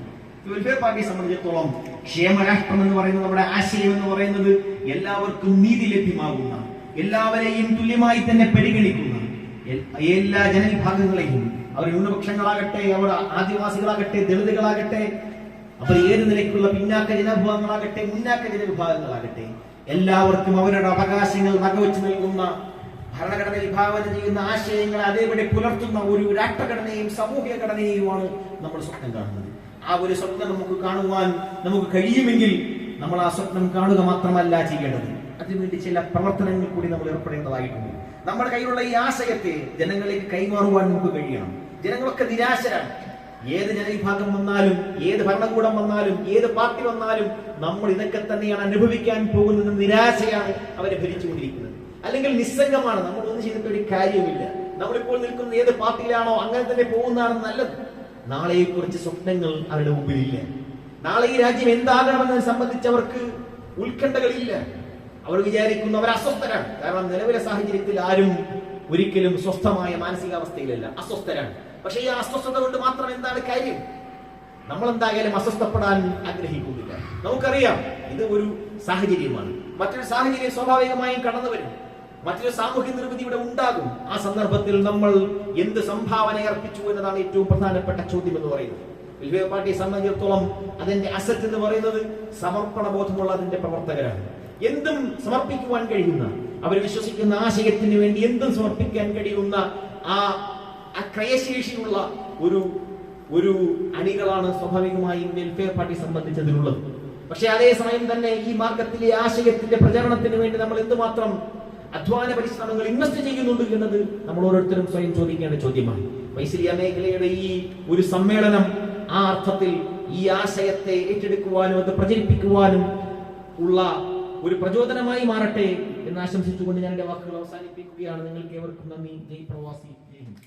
വെൽഫെയർ പാർട്ടിയെ സംബന്ധിച്ചിടത്തോളം ക്ഷേമരാഷ്ട്രം എന്ന് പറയുന്നത് നമ്മുടെ ആശയം എന്ന് പറയുന്നത് എല്ലാവർക്കും നീതി ലഭ്യമാകുന്ന, എല്ലാവരെയും തുല്യമായി തന്നെ പരിഗണിക്കുന്ന, എല്ലാ ജനവിഭാഗങ്ങളെയും, അവർ ന്യൂനപക്ഷങ്ങളാകട്ടെ, അവർ ആദിവാസികളാകട്ടെ, ദളിതുകളാകട്ടെ, അവർ ഏത് നിലയ്ക്കുള്ള പിന്നാക്ക ജനവിഭാഗങ്ങളാകട്ടെ, മുന്നാക്ക ജനവിഭാഗങ്ങളാകട്ടെ, എല്ലാവർക്കും അവരുടെ അവകാശങ്ങൾ വകവെച്ച് നൽകുന്ന, ഭരണഘടന വിഭാവന ചെയ്യുന്ന ആശയങ്ങൾ അതേപടി പുലർത്തുന്ന ഒരു രാഷ്ട്രഘടനയും സാമൂഹിക ഘടനയുമാണ് നമ്മൾ സ്വപ്നം കാണുന്നത്. ആ ഒരു സ്വപ്നം നമുക്ക് കാണുവാൻ നമുക്ക് കഴിയുമെങ്കിൽ നമ്മൾ ആ സ്വപ്നം കാണുക മാത്രമല്ല ചെയ്യേണ്ടത്, അതിനുവേണ്ടി ചില പ്രവർത്തനങ്ങൾ കൂടി നമ്മൾ ഏർപ്പെടേണ്ടതായിട്ടുണ്ട്. നമ്മുടെ കയ്യിലുള്ള ഈ ആശയത്തെ ജനങ്ങളിലേക്ക് കൈമാറുവാൻ നമുക്ക് കഴിയണം. ജനങ്ങളൊക്കെ നിരാശരാണ്. ഏത് ജനവിഭാഗം വന്നാലും, ഏത് ഭരണകൂടം വന്നാലും, ഏത് പാർട്ടി വന്നാലും നമ്മൾ ഇതൊക്കെ തന്നെയാണ് അനുഭവിക്കാൻ പോകുന്നത്. നിരാശയാണ് അവരെ ഭരിച്ചുകൊണ്ടിരിക്കുന്നത്. അല്ലെങ്കിൽ നിസ്സംഗമാണ്, നമ്മൾ ഒന്നും ചെയ്തിട്ട് ഒരു കാര്യമില്ല, നമ്മളിപ്പോൾ നിൽക്കുന്ന ഏത് പാർട്ടിയിലാണോ അങ്ങനെ തന്നെ പോകുന്നതാണ് നല്ലത്. നാളെയെ കുറിച്ച് സ്വപ്നങ്ങൾ അവരുടെ മുമ്പിലില്ല. നാളെ ഈ രാജ്യം എന്താകണമെന്നത് സംബന്ധിച്ച് അവർക്ക് ഉത്കണ്ഠകളില്ല. അവർ വിചാരിക്കുന്നു, അവർ അസ്വസ്ഥരാണ്. കാരണം നിലവിലെ സാഹചര്യത്തിൽ ആരും ഒരിക്കലും സ്വസ്ഥമായ മാനസികാവസ്ഥയിലല്ല, അസ്വസ്ഥരാണ്. പക്ഷേ ഈ അസ്വസ്ഥത കൊണ്ട് മാത്രം എന്താണ് കാര്യം? നമ്മൾ എന്തായാലും അസ്വസ്ഥപ്പെടാൻ ആഗ്രഹിക്കുന്നില്ല. നമുക്കറിയാം ഇത് ഒരു സാഹചര്യമാണ്. മറ്റൊരു സാഹചര്യം സ്വാഭാവികമായും കടന്നു വരും. മറ്റൊരു സാമൂഹ്യ നിർമ്മിതി ഇവിടെ ഉണ്ടാകും. ആ സന്ദർഭത്തിൽ നമ്മൾ എന്ത് സംഭാവന അർപ്പിച്ചു എന്നതാണ് ഏറ്റവും പ്രധാനപ്പെട്ട ചോദ്യം എന്ന് പറയുന്നത്. വെൽഫെയർ പാർട്ടിയെ സംബന്ധിച്ചിടത്തോളം അതിന്റെ അസറ്റ് എന്ന് പറയുന്നത് സമർപ്പണ ബോധമുള്ള അതിന്റെ പ്രവർത്തകരാണ്. എന്തും സമർപ്പിക്കുവാൻ കഴിയുന്ന, അവർ വിശ്വസിക്കുന്ന ആശയത്തിന് വേണ്ടി എന്തും സമർപ്പിക്കാൻ കഴിയുന്ന ആ ക്രയശേഷിയുള്ള ഒരു അണികളാണ് സ്വാഭാവികമായും വെൽഫെയർ പാർട്ടി സംബന്ധിച്ചതിലുള്ളത്. പക്ഷെ അതേസമയം തന്നെ ഈ മാർഗത്തിലെ ആശയത്തിന്റെ പ്രചരണത്തിന് വേണ്ടി നമ്മൾ എന്തുമാത്രം അധ്വാന പരിശ്രമങ്ങൾ ഇൻവെസ്റ്റ് ചെയ്യുന്നുണ്ട് എന്നത് നമ്മൾ ഓരോരുത്തരും സ്വയം ചോദിക്കേണ്ട ചോദ്യമാണ്. വൈശിരിയ മേഖലയുടെ ഈ ഒരു സമ്മേളനം ആ അർത്ഥത്തിൽ ഈ ആശയത്തെ ഏറ്റെടുക്കുവാനും അത് പ്രചരിപ്പിക്കുവാനും ഉള്ള ഒരു പ്രചോദനമായി മാറട്ടെ എന്ന് ആശംസിച്ചുകൊണ്ട് ഞാൻ എന്റെ വാക്കുകൾ അവസാനിപ്പിക്കുകയാണ്. നിങ്ങൾക്ക് ഏവർക്കും നന്ദി. ജയ് പ്രവാസി, ജയ് ഹിന്ദ്.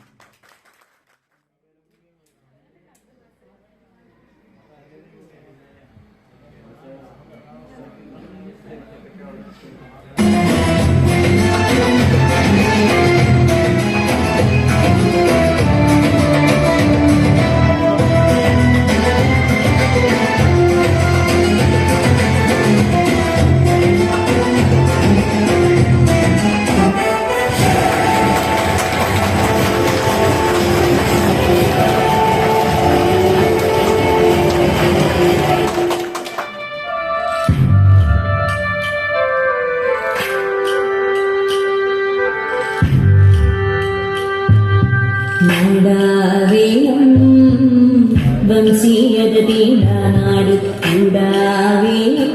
വംശീയതീണ്ടാനാട് കൂടാവേയും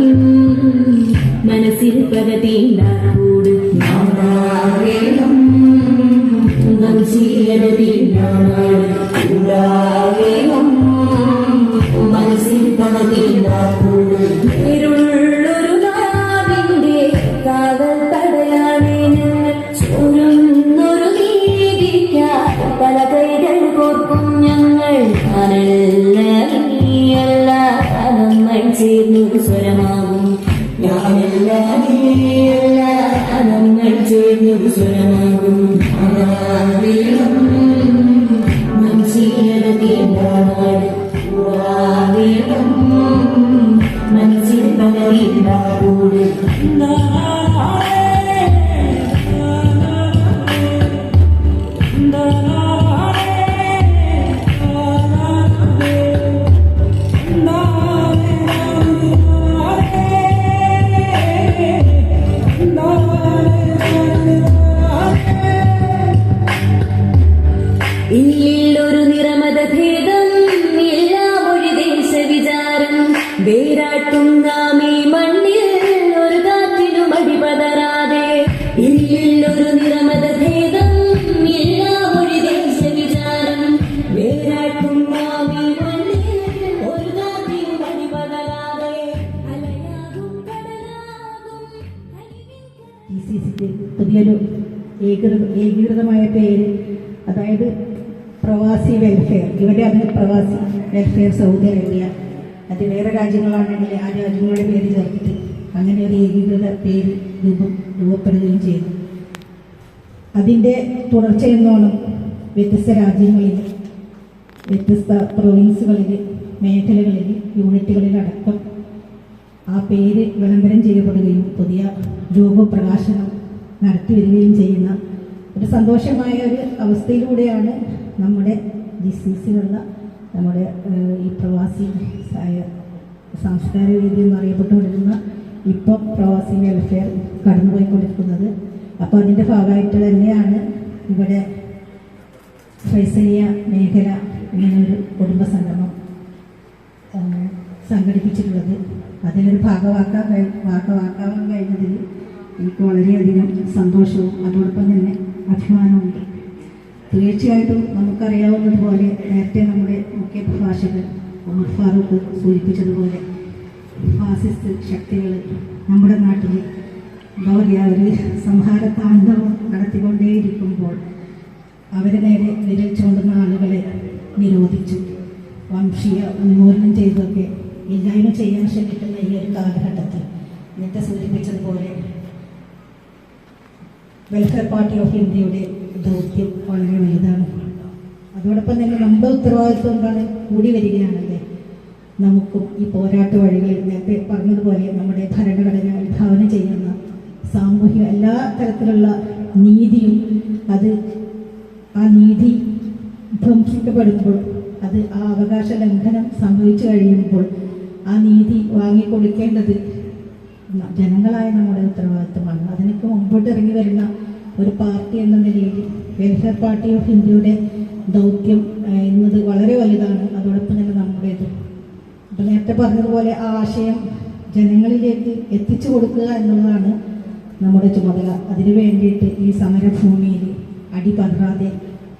മനസ്സിൽ പരതീണ്ടാകൂട് നാടാവേയും വംശീയതീണ്ടാനാട് കൂടാവേയും മനസ്സിൽ പരതീണ്ടാകൂട് ഇരുള്ളൊരു നാടിന്റെ കാവൽ തടയാനേ ഞങ്ങൾ ചോരുന്നൊരു നീതിക്കാർ പല കൈകൾ കോർക്കും ഞങ്ങൾ. നമ്മൾ ചേർന്നൊരു സ്വരമാകും, നമ്മൾ ചേർന്നൊരു സ്വരമാകും. മനസ്സിൽ പകരുണ്ടാകൂട് ഇല്ലൊരു നിറമതഭേദം, എല്ലാ മൊഴി ദേശവിചാരം വേരാട്ടും നാം ഈ മണ്ണിൽ ഒരു കാറ്റിനും അടിപതരാതെ. ഇല്ലൊരു നിറമതഭേദം, എല്ലാ മൊഴി ദേശവിചാരം വേരാട്ടും നാം ഈ മണ്ണിൽ ഒരു കാറ്റിനും അടിപതരാതെ. അലയാകും കടലാകും TCCക്ക് പുതിയൊരു ഏകീകൃതമായ പേര്, അതായത് പ്രവാസി വെൽഫെയർ. ഇവിടെ അത് പ്രവാസി വെൽഫെയർ സൗദി അറേബ്യ അത് വേറെ രാജ്യങ്ങളാണെങ്കിൽ ആ രാജ്യങ്ങളുടെ പേര് ചേർത്തിട്ട് അങ്ങനെ ഒരു ഏകീകൃത പേര് രൂപപ്പെടുകയും ചെയ്തു. അതിൻ്റെ തുടർച്ചയെന്നോണം വ്യത്യസ്ത രാജ്യങ്ങളിൽ, വ്യത്യസ്ത പ്രൊവിൻസുകളിൽ, മേഖലകളിൽ, യൂണിറ്റുകളിലടക്കം ആ പേര് വിളംബരം ചെയ്യപ്പെടുകയും പുതിയ രൂപപ്രകാശനം നടത്തി വരികയും ചെയ്യുന്ന ഒരു സന്തോഷമായ ഒരു അവസ്ഥയിലൂടെയാണ് നമ്മുടെ GCCയിലുള്ള നമ്മുടെ ഈ പ്രവാസി സാംസ്കാരിക വേദി എന്നറിയപ്പെട്ടുകൊണ്ടിരുന്ന ഇപ്പം പ്രവാസി വെൽഫെയർ കടന്നുപോയിക്കൊണ്ടിരിക്കുന്നത്. അപ്പോൾ അതിൻ്റെ ഭാഗമായിട്ട് തന്നെയാണ് ഇവിടെ ഫൈസലിയ മേഖല ഇങ്ങനൊരു കുടുംബ സംഗമം സംഘടിപ്പിച്ചിട്ടുള്ളത്. അതിലൊരു ഭാഗമാക്കാൻ കഴിഞ്ഞതിൽ എനിക്ക് വളരെയധികം സന്തോഷവും അതോടൊപ്പം തന്നെ അഭിമാനമുണ്ട്. തീർച്ചയായിട്ടും നമുക്കറിയാവുന്നതുപോലെ നേരത്തെ നമ്മുടെ മുഖ്യ പ്രഭാഷകൻ ഉമർ ഫാറൂഖ് സൂചിപ്പിച്ചതുപോലെ ഫാസിസ്റ്റ് ശക്തികൾ നമ്മുടെ നാട്ടിൽ എന്താ പറയുക ഒരു സംഹാരതാണ്ഡവം നടത്തിക്കൊണ്ടേയിരിക്കുമ്പോൾ അവരെ നേരെ വിരൽ ചൂണ്ടുന്ന ആളുകളെ നിരോധിച്ചു, വംശീയ ഉന്മൂലനം ചെയ്തൊക്കെ ഇല്ലായ്മ ചെയ്യാൻ ശ്രമിക്കുന്ന ഈ ഒരു കാലഘട്ടത്തിൽ നേരത്തെ സൂചിപ്പിച്ചതുപോലെ വെൽഫെയർ പാർട്ടി ഓഫ് ഇന്ത്യയുടെ ദൗത്യം വളരെ വലുതാണ്. അതോടൊപ്പം തന്നെ നമ്മുടെ ഉത്തരവാദിത്വം എന്താണ് കൂടി വരികയാണല്ലേ. നമുക്കും ഈ പോരാട്ട വഴികളിൽ നേരത്തെ പറഞ്ഞതുപോലെ നമ്മുടെ ഭരണഘടന വിഭാവന ചെയ്യുന്ന സാമൂഹിക എല്ലാ തരത്തിലുള്ള നീതിയും അത് ആ നീതി ധ്വംസിക്കപ്പെടുമ്പോൾ, അത് ആ അവകാശ ലംഘനം സംഭവിച്ചു കഴിയുമ്പോൾ ആ നീതി വാങ്ങിക്കൊടുക്കേണ്ടത് ജനങ്ങളായ നമ്മുടെ ഉത്തരവാദിത്വമാണ്. അതിനൊക്കെ മുമ്പോട്ട് ഇറങ്ങി വരുന്ന ഒരു പാർട്ടി എന്ന നിലയിൽ വെൽഫെയർ പാർട്ടി ഓഫ് ഇന്ത്യയുടെ ദൗത്യം എന്നത് വളരെ വലുതാണ്. അതോടൊപ്പം തന്നെ നമ്മുടേത്. അപ്പം നേരത്തെ പറഞ്ഞതുപോലെ ആ ആശയം ജനങ്ങളിലേക്ക് എത്തിച്ചു കൊടുക്കുക എന്നുള്ളതാണ് നമ്മുടെ ചുമതല. അതിനു വേണ്ടിയിട്ട് ഈ സമരഭൂമിയിൽ അടിപതറാതെ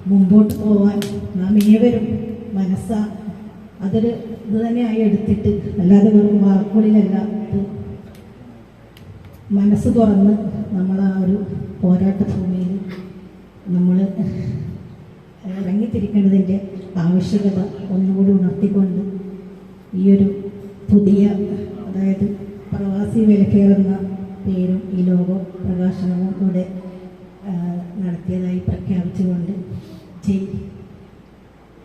മുമ്പോട്ട് പോവാൻ നാം ഏവരും അതൊരു ഇത് തന്നെയായി എടുത്തിട്ട്, അല്ലാതെ വെറും വാക്കുകളിലല്ല, ഇത് മനസ്സ് തുറന്ന് നമ്മൾ ആ ഒരു പോരാട്ട ഭൂമിയിൽ നമ്മൾ ഇറങ്ങിത്തിരിക്കേണ്ടതിൻ്റെ ആവശ്യകത ഒന്നുകൂടി ഉണർത്തിക്കൊണ്ട് ഈ ഒരു പുതിയ, അതായത് പ്രവാസി വെൽഫെയർ എന്ന പേരും ഈ ലോഗോ പ്രകാശനവും കൂടെ നടത്തിയതായി പ്രഖ്യാപിച്ചുകൊണ്ട് ജയ്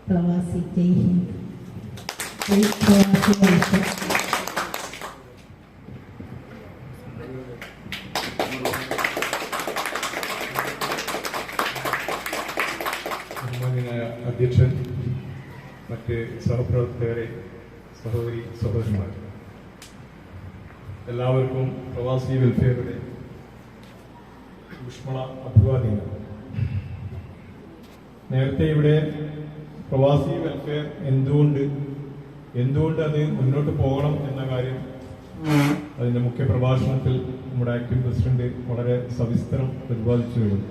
പ്രവാസി, ജയ് ഹിന്ദ്, ജയ് പ്രവാസി വെൽഫെയർ. ബഹുമാന്യനായ അധ്യക്ഷൻ, മറ്റ് സഹപ്രവർത്തകരെ, സഹോദരി സഹോദരന്മാർ, എല്ലാവർക്കും പ്രവാസി വെൽഫെയറുടെ ഊഷ്മള അഭിവാദ്യങ്ങൾ. നേരത്തെ ഇവിടെ പ്രവാസി വെൽഫെയർ എന്തുകൊണ്ട് അത് മുന്നോട്ട് പോകണം എന്ന കാര്യം അതിന്റെ മുഖ്യ പ്രഭാഷണത്തിൽ നമ്മുടെ ആക്ടിംഗ് പ്രസിഡന്റ് വളരെ സവിസ്തരം പ്രതിപാദിച്ചു കഴിഞ്ഞു.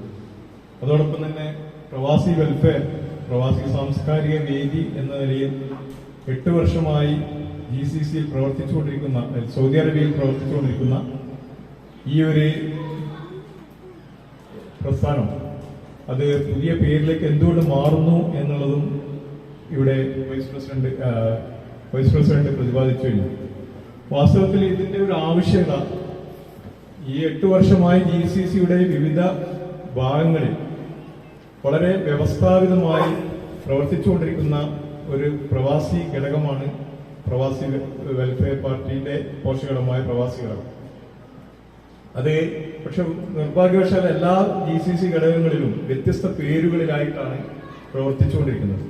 അതോടൊപ്പം തന്നെ പ്രവാസി വെൽഫെയർ, പ്രവാസി സാംസ്കാരിക വേദി എന്ന നിലയിൽ 8 വർഷമായി GCCയിൽ പ്രവർത്തിച്ചുകൊണ്ടിരിക്കുന്ന, സൗദി അറേബ്യയിൽ പ്രവർത്തിച്ചുകൊണ്ടിരിക്കുന്ന ഈ ഒരു പ്രസ്ഥാനം അത് പുതിയ പേരിലേക്ക് എന്തുകൊണ്ട് മാറുന്നു എന്നുള്ളതും ഇവിടെ വൈസ് പ്രസിഡന്റ് പ്രതിപാദിച്ചു കഴിഞ്ഞു. വാസ്തവത്തിൽ ഇതിന്റെ ഒരു ആവശ്യകത ഈ 8 വർഷമായി GCCയുടെ വിവിധ ഭാഗങ്ങളിൽ വളരെ വ്യവസ്ഥാപിതമായി പ്രവർത്തിച്ചുകൊണ്ടിരിക്കുന്ന ഒരു പ്രവാസി ഘടകമാണ് പ്രവാസി വെൽഫെയർ പാർട്ടിയുടെ പോഷകമായ പ്രവാസി ഘടകം. അത് പക്ഷെ നിർഭാഗ്യവശാൽ എല്ലാ GCC ഘടകങ്ങളിലും വ്യത്യസ്ത പേരുകളിലായിട്ടാണ് പ്രവർത്തിച്ചുകൊണ്ടിരിക്കുന്നത്.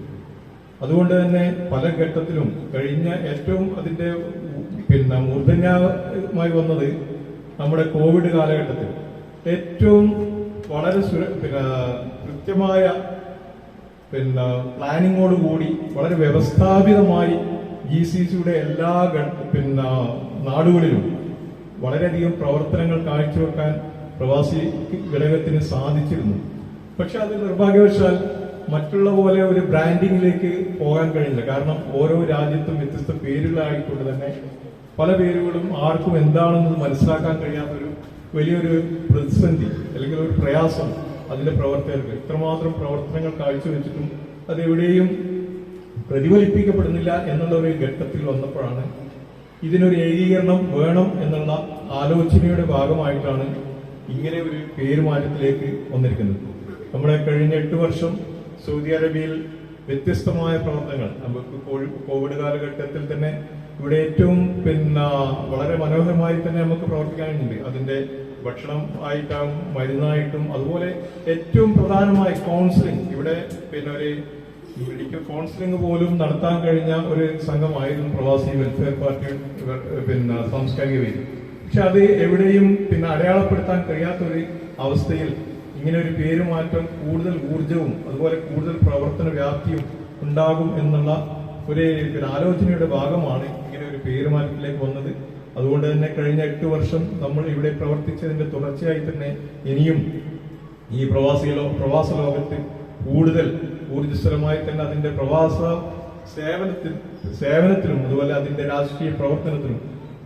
അതുകൊണ്ട് തന്നെ പല ഘട്ടത്തിലും കഴിഞ്ഞ ഏറ്റവും അതിന്റെ മൂർധന്യമായി വന്നത് നമ്മുടെ കോവിഡ് കാലഘട്ടത്തിൽ ഏറ്റവും വളരെ കൃത്യമായ പ്ലാനിങ്ങോടുകൂടി വളരെ വ്യവസ്ഥാപിതമായി GCCയുടെ എല്ലാ നാടുകളിലും വളരെയധികം പ്രവർത്തനങ്ങൾ കാഴ്ചവെക്കാൻ പ്രവാസി ഘടകത്തിന് സാധിച്ചിരുന്നു. പക്ഷെ അത് നിർഭാഗ്യവശാൽ മറ്റുള്ള പോലെ ഒരു ബ്രാൻഡിങ്ങിലേക്ക് പോകാൻ കഴിഞ്ഞില്ല. കാരണം ഓരോ രാജ്യത്തും വ്യത്യസ്ത പേരുകളായിക്കൊണ്ട് തന്നെ പല പേരുകളും ആർക്കും എന്താണെന്ന് മനസ്സിലാക്കാൻ കഴിയാത്തൊരു വലിയൊരു പ്രതിസന്ധി അല്ലെങ്കിൽ ഒരു പ്രയാസം അതിന്റെ പ്രവർത്തകർക്ക്. ഇത്രമാത്രം പ്രവർത്തനങ്ങൾ കാഴ്ചവെച്ചിട്ടും അതെവിടെയും പ്രതിഫലിപ്പിക്കപ്പെടുന്നില്ല എന്നുള്ള ഒരു ഘട്ടത്തിൽ വന്നപ്പോഴാണ് ഇതിനൊരു ഏകീകരണം വേണം എന്നുള്ള ആലോചനയുടെ ഭാഗമായിട്ടാണ് ഇങ്ങനെ ഒരു പേരുമാറ്റത്തിലേക്ക് വന്നിരിക്കുന്നത്. നമ്മുടെ കഴിഞ്ഞ 8 വർഷം സൗദി അറേബ്യയിൽ വ്യത്യസ്തമായ പ്രവർത്തനങ്ങൾ നമുക്ക് കോവിഡ് കാലഘട്ടത്തിൽ തന്നെ ഇവിടെ ഏറ്റവും വളരെ മനോഹരമായി തന്നെ നമുക്ക് പ്രവർത്തിക്കാനുണ്ട്. അതിന്റെ ഭക്ഷണം ആയിട്ടാവും, മരുന്നായിട്ടും, അതുപോലെ ഏറ്റവും പ്രധാനമായി കൗൺസിലിംഗ്, ഇവിടെ ഒരു മെഡിക്കൽ കൗൺസിലിംഗ് പോലും നടത്താൻ കഴിഞ്ഞ ഒരു സംഘമായിരുന്നു പ്രവാസി വെൽഫെയർ പാർട്ടി സാംസ്കാരിക വേദി. പക്ഷെ അത് എവിടെയും അടയാളപ്പെടുത്താൻ കഴിയാത്തൊരു അവസ്ഥയിൽ ഇങ്ങനെ ഒരു പേരുമാറ്റം കൂടുതൽ ഊർജവും അതുപോലെ കൂടുതൽ പ്രവർത്തന വ്യാപ്തിയും ഉണ്ടാകും എന്നുള്ള ഒരു ആലോചനയുടെ ഭാഗമാണ് ഇങ്ങനെ ഒരു പേരുമാറ്റത്തിലേക്ക് വന്നത്. അതുകൊണ്ട് തന്നെ കഴിഞ്ഞ 8 വർഷം നമ്മൾ ഇവിടെ പ്രവർത്തിച്ചതിന്റെ തുടർച്ചയായി തന്നെ ഇനിയും ഈ പ്രവാസ ലോകത്ത് കൂടുതൽ ഊർജ്ജസ്വലമായി തന്നെ അതിന്റെ പ്രവാസ സേവനത്തിലും അതുപോലെ അതിന്റെ രാഷ്ട്രീയ പ്രവർത്തനത്തിലും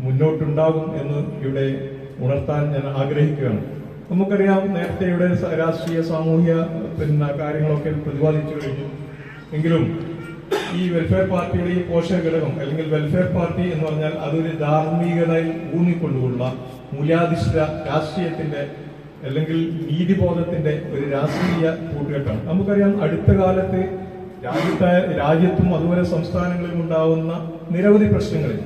മുന്നോട്ടുണ്ടാകും എന്ന് ഇവിടെ ഉണർത്താൻ ഞാൻ ആഗ്രഹിക്കുകയാണ്. നമുക്കറിയാം, നേരത്തെ ഇവിടെ രാഷ്ട്രീയ സാമൂഹ്യ കാര്യങ്ങളൊക്കെ പ്രതിപാദിച്ചു കഴിഞ്ഞു. എങ്കിലും ഈ വെൽഫെയർ പാർട്ടിയുടെ ഈ പോഷക ഘടകം അല്ലെങ്കിൽ വെൽഫെയർ പാർട്ടി എന്ന് പറഞ്ഞാൽ അതൊരു ധാർമ്മികതയിൽ ഊന്നിക്കൊണ്ടുള്ള മൂല്യാധിഷ്ഠിത രാഷ്ട്രീയത്തിന്റെ അല്ലെങ്കിൽ നീതിബോധത്തിന്റെ ഒരു രാഷ്ട്രീയ കൂട്ടുകെട്ടാണ്. നമുക്കറിയാം, അടുത്ത കാലത്ത് രാജ്യത്തും അതുപോലെ സംസ്ഥാനങ്ങളിലും ഉണ്ടാവുന്ന നിരവധി പ്രശ്നങ്ങളിൽ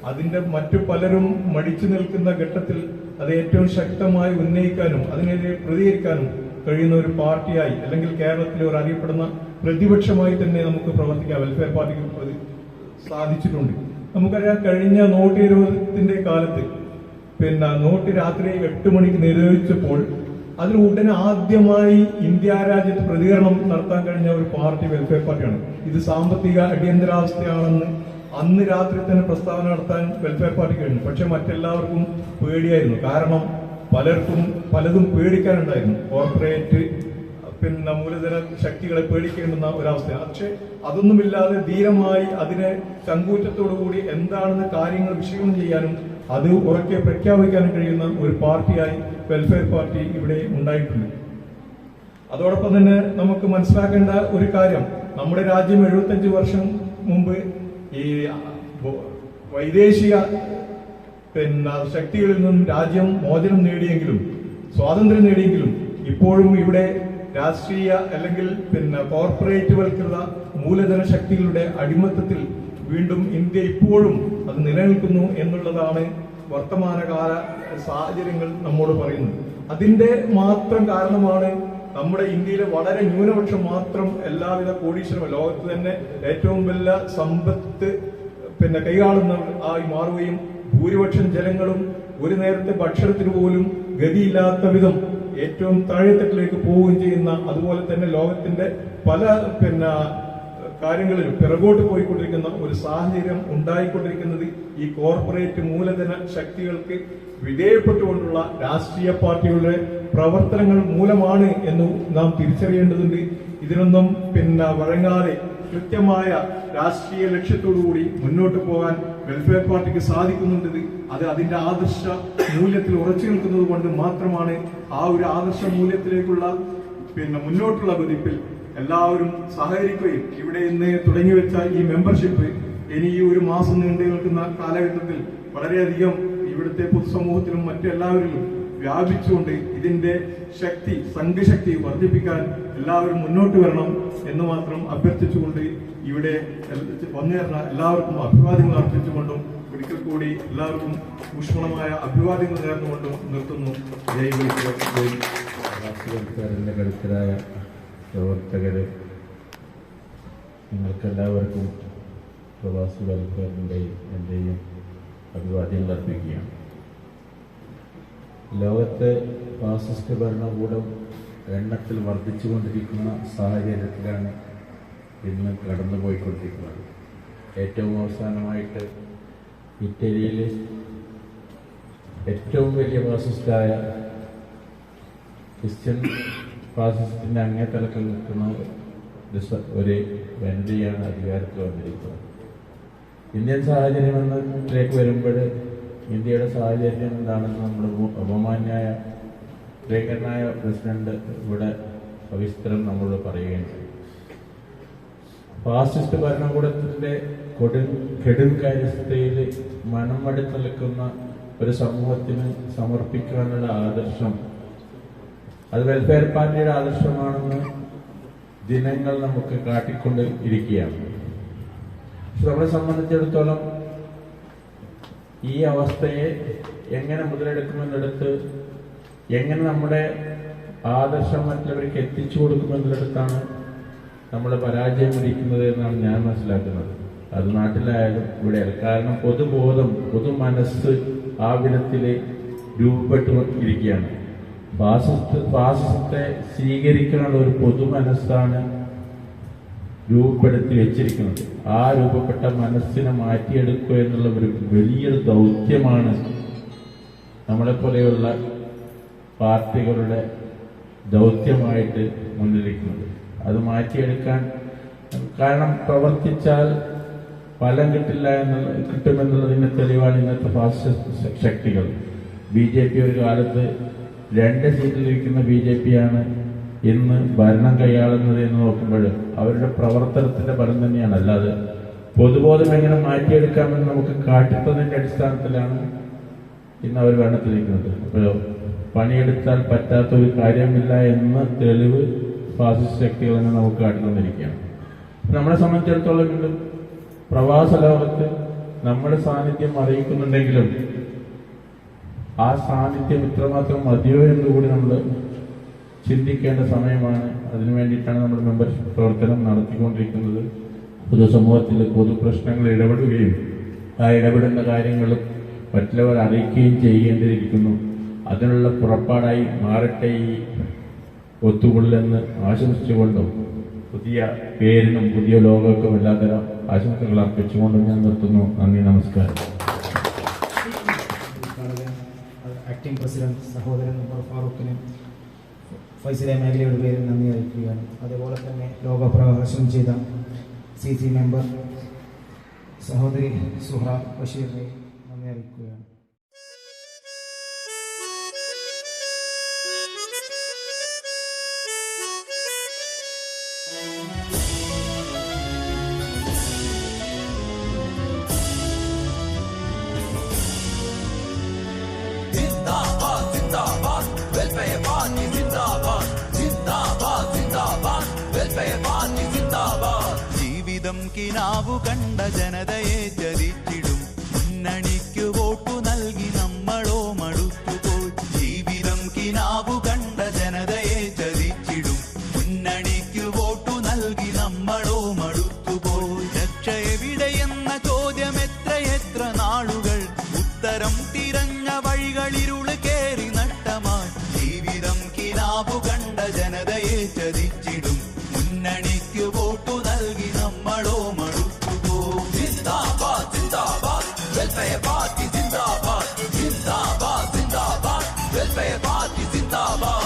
അതിന്റെ മറ്റു പലരും മടിച്ചു നിൽക്കുന്ന ഘട്ടത്തിൽ അത് ഏറ്റവും ശക്തമായി ഉന്നയിക്കാനും അതിനെതിരെ പ്രതികരിക്കാനും കഴിയുന്ന ഒരു പാർട്ടിയായി അല്ലെങ്കിൽ കേരളത്തിലെ ഒരു അറിയപ്പെടുന്ന പ്രതിപക്ഷമായി തന്നെ നമുക്ക് പ്രവർത്തിക്കാം. വെൽഫെയർ പാർട്ടിക്ക് സാധിച്ചിട്ടുണ്ട്. നമുക്കറിയാം, കഴിഞ്ഞ നോട്ട് നിരോധനത്തിന്റെ കാലത്ത് നോട്ട് രാത്രി 8 മണിക്ക് നിരോധിച്ചപ്പോൾ അതിൽ ഉടനെ ആദ്യമായി ഇന്ത്യ രാജ്യത്ത് പ്രതികരണം നടത്താൻ കഴിഞ്ഞ ഒരു പാർട്ടി വെൽഫെയർ പാർട്ടിയാണ്. ഇത് സാമ്പത്തിക അടിയന്തരാവസ്ഥയാണെന്ന് അന്ന് രാത്രി തന്നെ പ്രസ്താവന നടത്താൻ വെൽഫെയർ പാർട്ടിക്ക് കഴിഞ്ഞു. പക്ഷെ മറ്റെല്ലാവർക്കും പേടിയായിരുന്നു. കാരണം പലർക്കും പലതും പേടിക്കാനുണ്ടായിരുന്നു. കോർപ്പറേറ്റ് മൂലധന ശക്തികളെ പേടിക്കേണ്ടുന്ന ഒരവസ്ഥയാണ്. പക്ഷെ അതൊന്നുമില്ലാതെ ധീരമായി അതിനെ ചങ്കൂറ്റത്തോടുകൂടി എന്താണെന്ന് കാര്യങ്ങൾ വിശകലനം ചെയ്യാനും അത് ഉറക്കെ പ്രഖ്യാപിക്കാനും കഴിയുന്ന ഒരു പാർട്ടിയായി വെൽഫെയർ പാർട്ടി ഇവിടെ ഉണ്ടായിട്ടുണ്ട്. അതോടൊപ്പം തന്നെ നമുക്ക് മനസ്സിലാക്കേണ്ട ഒരു കാര്യം, നമ്മുടെ രാജ്യം 75 വർഷം മുമ്പ് ഈ വൈദേശിക ശക്തികളിൽ നിന്നും രാജ്യം മോചനം നേടിയെങ്കിലും സ്വാതന്ത്ര്യം നേടിയെങ്കിലും ഇപ്പോഴും ഇവിടെ രാഷ്ട്രീയ അല്ലെങ്കിൽ കോർപ്പറേറ്റുകൾക്കുള്ള മൂലധന ശക്തികളുടെ അടിമത്തത്തിൽ വീണ്ടും ഇന്ത്യ ഇപ്പോഴും അത് നിലനിൽക്കുന്നു എന്നുള്ളതാണ് വർത്തമാനകാല സാഹചര്യങ്ങൾ നമ്മോട് പറയുന്നത്. അതിന്റെ മാത്രം കാരണമാണ് നമ്മുടെ ഇന്ത്യയിലെ വളരെ ന്യൂനപക്ഷം മാത്രം എല്ലാവിധ കോടീശ്വരവും ലോകത്ത് തന്നെ ഏറ്റവും വലിയ സമ്പത്ത് കൈകാളുന്ന ആയി മാറുകയും ഭൂരിപക്ഷം ജനങ്ങളും ഒരു നേരത്തെ ഭക്ഷണത്തിന് പോലും ഗതിയില്ലാത്ത വിധം ഏറ്റവും താഴെത്തട്ടിലേക്ക് പോവുകയും ചെയ്യുന്ന, അതുപോലെ തന്നെ ലോകത്തിന്റെ പല കാര്യങ്ങളിലും പിറകോട്ട് പോയിക്കൊണ്ടിരിക്കുന്ന ഒരു സാഹചര്യം ഉണ്ടായിക്കൊണ്ടിരിക്കുന്നത് ഈ കോർപ്പറേറ്റ് മൂലധന ശക്തികൾക്ക് വിധേയപ്പെട്ടുകൊണ്ടുള്ള രാഷ്ട്രീയ പാർട്ടികളുടെ പ്രവർത്തനങ്ങൾ മൂലമാണ് എന്ന് നാം തിരിച്ചറിയേണ്ടതുണ്ട്. ഇതിനൊന്നും വഴങ്ങാതെ കൃത്യമായ രാഷ്ട്രീയ ലക്ഷ്യത്തോടുകൂടി മുന്നോട്ട് പോകാൻ വെൽഫെയർ പാർട്ടിക്ക് സാധിക്കുന്നുണ്ട്. അത് അതിന്റെ ആദർശ മൂല്യത്തിൽ ഉറച്ചു നിൽക്കുന്നത് കൊണ്ട് മാത്രമാണ്. ആ ഒരു ആദർശ മൂല്യത്തിലേക്കുള്ള മുന്നോട്ടുള്ള കുതിപ്പിൽ എല്ലാവരും സഹകരിക്കുകയും ഇവിടെ ഇന്ന് തുടങ്ങിവെച്ച ഈ മെമ്പർഷിപ്പ് ഇനി ഈ 1 മാസം നീണ്ടു നിൽക്കുന്ന കാലഘട്ടത്തിൽ വളരെയധികം ഇവിടുത്തെ പൊതുസമൂഹത്തിലും മറ്റെല്ലാവരിലും വ്യാപിച്ചുകൊണ്ട് ഇതിന്റെ ശക്തി, സംഘശക്തി വർദ്ധിപ്പിക്കാൻ എല്ലാവരും മുന്നോട്ട് വരണം എന്ന് മാത്രം അഭ്യർത്ഥിച്ചുകൊണ്ട് ഇവിടെ വന്നുചേർന്ന എല്ലാവർക്കും അഭിവാദ്യങ്ങൾ അർപ്പിച്ചുകൊണ്ടും ഒരിക്കൽ കൂടി എല്ലാവർക്കും ഊഷ്മളമായ അഭിവാദ്യങ്ങൾ നേർന്നുകൊണ്ടും നിർത്തുന്നു. സർക്കാരിന്റെ കരുത്തരായ പ്രവർത്തകരെ, നിങ്ങൾക്കെല്ലാവർക്കും പ്രവാസി വെൽഫെയറിന്റെയും എന്റെയും അഭിവാദ്യങ്ങൾ അർപ്പിക്കുകയാണ്. ലോകത്തെ ഫാസിസ്റ്റ് ഭരണകൂടം എണ്ണത്തിൽ വർദ്ധിച്ചുകൊണ്ടിരിക്കുന്ന സാഹചര്യത്തിലാണ് ഇന്ന് കടന്നുപോയിക്കൊണ്ടിരിക്കുന്നത്. ഏറ്റവും അവസാനമായിട്ട് ഇറ്റലിയിൽ ഏറ്റവും വലിയ ഫാസിസ്റ്റായ ക്രിസ്ത്യൻ ഫാസിസ്റ്റിന്റെ അങ്ങേതലത്തിൽ നിൽക്കുന്ന ഒരു വനിതയാണ് അധികാരത്തിൽ വന്നിരിക്കുന്നത്. ഇന്ത്യൻ സാഹചര്യത്തിലേക്ക് വരുമ്പോൾ ഇന്ത്യയുടെ സാഹചര്യം എന്താണെന്ന് നമ്മുടെ ബഹുമാന്യായ പ്രസിഡന്റ് ഇവിടെ സവിസ്തരം നമ്മളോട് പറയുകയും ചെയ്യും. ഫാസിസ്റ്റ് ഭരണകൂടത്തിന്റെ കെടുകാര്യസ്ഥയിൽ മനമടുത്ത് നിൽക്കുന്ന ഒരു സമൂഹത്തിന് സമർപ്പിക്കാനുള്ള ആദർശം അത് വെൽഫെയർ പാർട്ടിയുടെ ആദർശമാണെന്ന് ദിനങ്ങൾ നമുക്ക് കാട്ടിക്കൊണ്ട് ഇരിക്കുകയാണ്. പക്ഷെ നമ്മളെ സംബന്ധിച്ചിടത്തോളം ഈ അവസ്ഥയെ എങ്ങനെ മുതലെടുക്കുമെന്നിടത്ത്, എങ്ങനെ നമ്മുടെ ആദർശം മറ്റുള്ളവർക്ക് എത്തിച്ചു കൊടുക്കുമെന്നിടത്താണ് നമ്മൾ പരാജയം വരിക്കുന്നത് എന്നാണ് ഞാൻ മനസ്സിലാക്കുന്നത്. അത് നാട്ടിലായാലും ഇവിടെയായാലും. കാരണം പൊതുബോധം, പൊതുമനസ്സ് ആ വിധത്തിൽ രൂപപ്പെട്ടു ഇരിക്കുകയാണ്. ഫാസിസത്തെ സ്വീകരിക്കാനുള്ള ഒരു പൊതുമനസ്സാണ് രൂപപ്പെടുത്തി വെച്ചിരിക്കുന്നത്. ആ രൂപപ്പെട്ട മനസ്സിനെ മാറ്റിയെടുക്കുക എന്നുള്ള ഒരു വലിയൊരു ദൗത്യമാണ് നമ്മളെപ്പോലെയുള്ള പാർട്ടികളുടെ ദൗത്യമായിട്ട് മുന്നിലിരിക്കുന്നത്. അത് മാറ്റിയെടുക്കാൻ, കാരണം പ്രവർത്തിച്ചാൽ ഫലം കിട്ടുമെന്നുള്ളതിന്റെ തെളിവാണ് ഇന്നത്തെ ഫാസിസ്റ്റ് ശക്തികൾ. BJP ഒരു കാലത്ത് 2 സീറ്റിലിരിക്കുന്ന BJP ആണ് ഇന്ന് ഭരണം കൈയാളുന്നത് എന്ന് നോക്കുമ്പോൾ അവരുടെ പ്രവർത്തനത്തിന്റെ ഫലം തന്നെയാണ്. അല്ലാതെ പൊതുബോധം എങ്ങനെ മാറ്റിയെടുക്കാമെന്ന് നമുക്ക് കാട്ടിത്തതിന്റെ അടിസ്ഥാനത്തിലാണ് ഇന്ന് അവർ ഭരണത്തിലിരിക്കുന്നത്. അപ്പോൾ പണിയെടുത്താൽ പറ്റാത്ത ഒരു കാര്യമില്ല എന്ന തെളിവ് ഫാസിസ്റ്റ് ശക്തികൾ തന്നെ നമുക്ക് കാട്ടിത്തന്നിരിക്കുകയാണ്. നമ്മളെ സംബന്ധിച്ചിടത്തോളം ഇന്ന് പ്രവാസ ലോകത്ത് നമ്മുടെ സാന്നിധ്യം അറിയിക്കുന്നുണ്ടെങ്കിലും ആ സാന്നിധ്യം ഇത്രമാത്രം മതിയോ എന്നുകൂടി നമ്മൾ ചിന്തിക്കേണ്ട സമയമാണ്. അതിനു വേണ്ടിയിട്ടാണ് നമ്മൾ മെമ്പർഷിപ്പ് പ്രവർത്തനം നടത്തിക്കൊണ്ടിരിക്കുന്നത്. പൊതുസമൂഹത്തിൽ പൊതുപ്രശ്നങ്ങൾ ഇടപെടുകയും ആ ഇടപെടുന്ന കാര്യങ്ങളും മറ്റുള്ളവർ അറിയിക്കുകയും ചെയ്യേണ്ടിയിരിക്കുന്നു. അതിനുള്ള പുറപ്പാടായി മാറട്ടെ ഈ ഒത്തുകൊള്ളെന്ന് ആശംസിച്ചുകൊണ്ടും പുതിയ പേരിനും പുതിയ ലോകർക്കും എല്ലാതരം ആശംസകൾ അർപ്പിച്ചുകൊണ്ടും ഞാൻ നിർത്തുന്നു. നന്ദി, നമസ്കാരം. ആക്ടിംഗ് പ്രസിഡന്റ് സഹോദരൻ ഫാറൂഖിന് ഫൈസലെ മേഖലയുടെ പേരിൽ നന്ദി അറിയിക്കുകയാണ്. അതുപോലെ തന്നെ ലോകപ്രകാശനം ചെയ്ത CC മെമ്പർ സഹോദരി സുഹ്റ ബഷീറിനെ നന്ദി അറിയിക്കുകയാണ്. ജീവിതം കിനാവു കണ്ട ജനതയെ ചതിച്ചിടും മുന്നണിക്ക് വോട്ടു നൽകി നമ്മളോ മടുത്തുപോയി. ജീവിതം കിനാവു കണ്ട ജനതയെ ചതിച്ചിടും മുന്നണിക്ക് വോട്ടു നൽകി നമ്മളോ മടുത്തുപോയി. രക്ഷ എവിടെയെന്ന ചോദ്യം എത്രയെത്ര നാളുകൾ ഉത്തരം തിരഞ്ഞ വഴികളിരുള് കേറി നഷ്ടമായി. ജീവിതം കിനാവു കണ്ട ജനതയെ ചതിച്ചിടും മുന്നണിക്ക് വോട്ടു നൽകി നമ്മളോ മടുത്തുപോയി. ജിന്ദാബാദ് ജിന്ദാബാദ് വെൽഫെയർ പാർട്ടി ജിന്ദാബാദ്. ജിന്ദാബാദ് ജിന്ദാബാദ് വെൽഫെയർ പാർട്ടി ജിന്ദാബാദ്.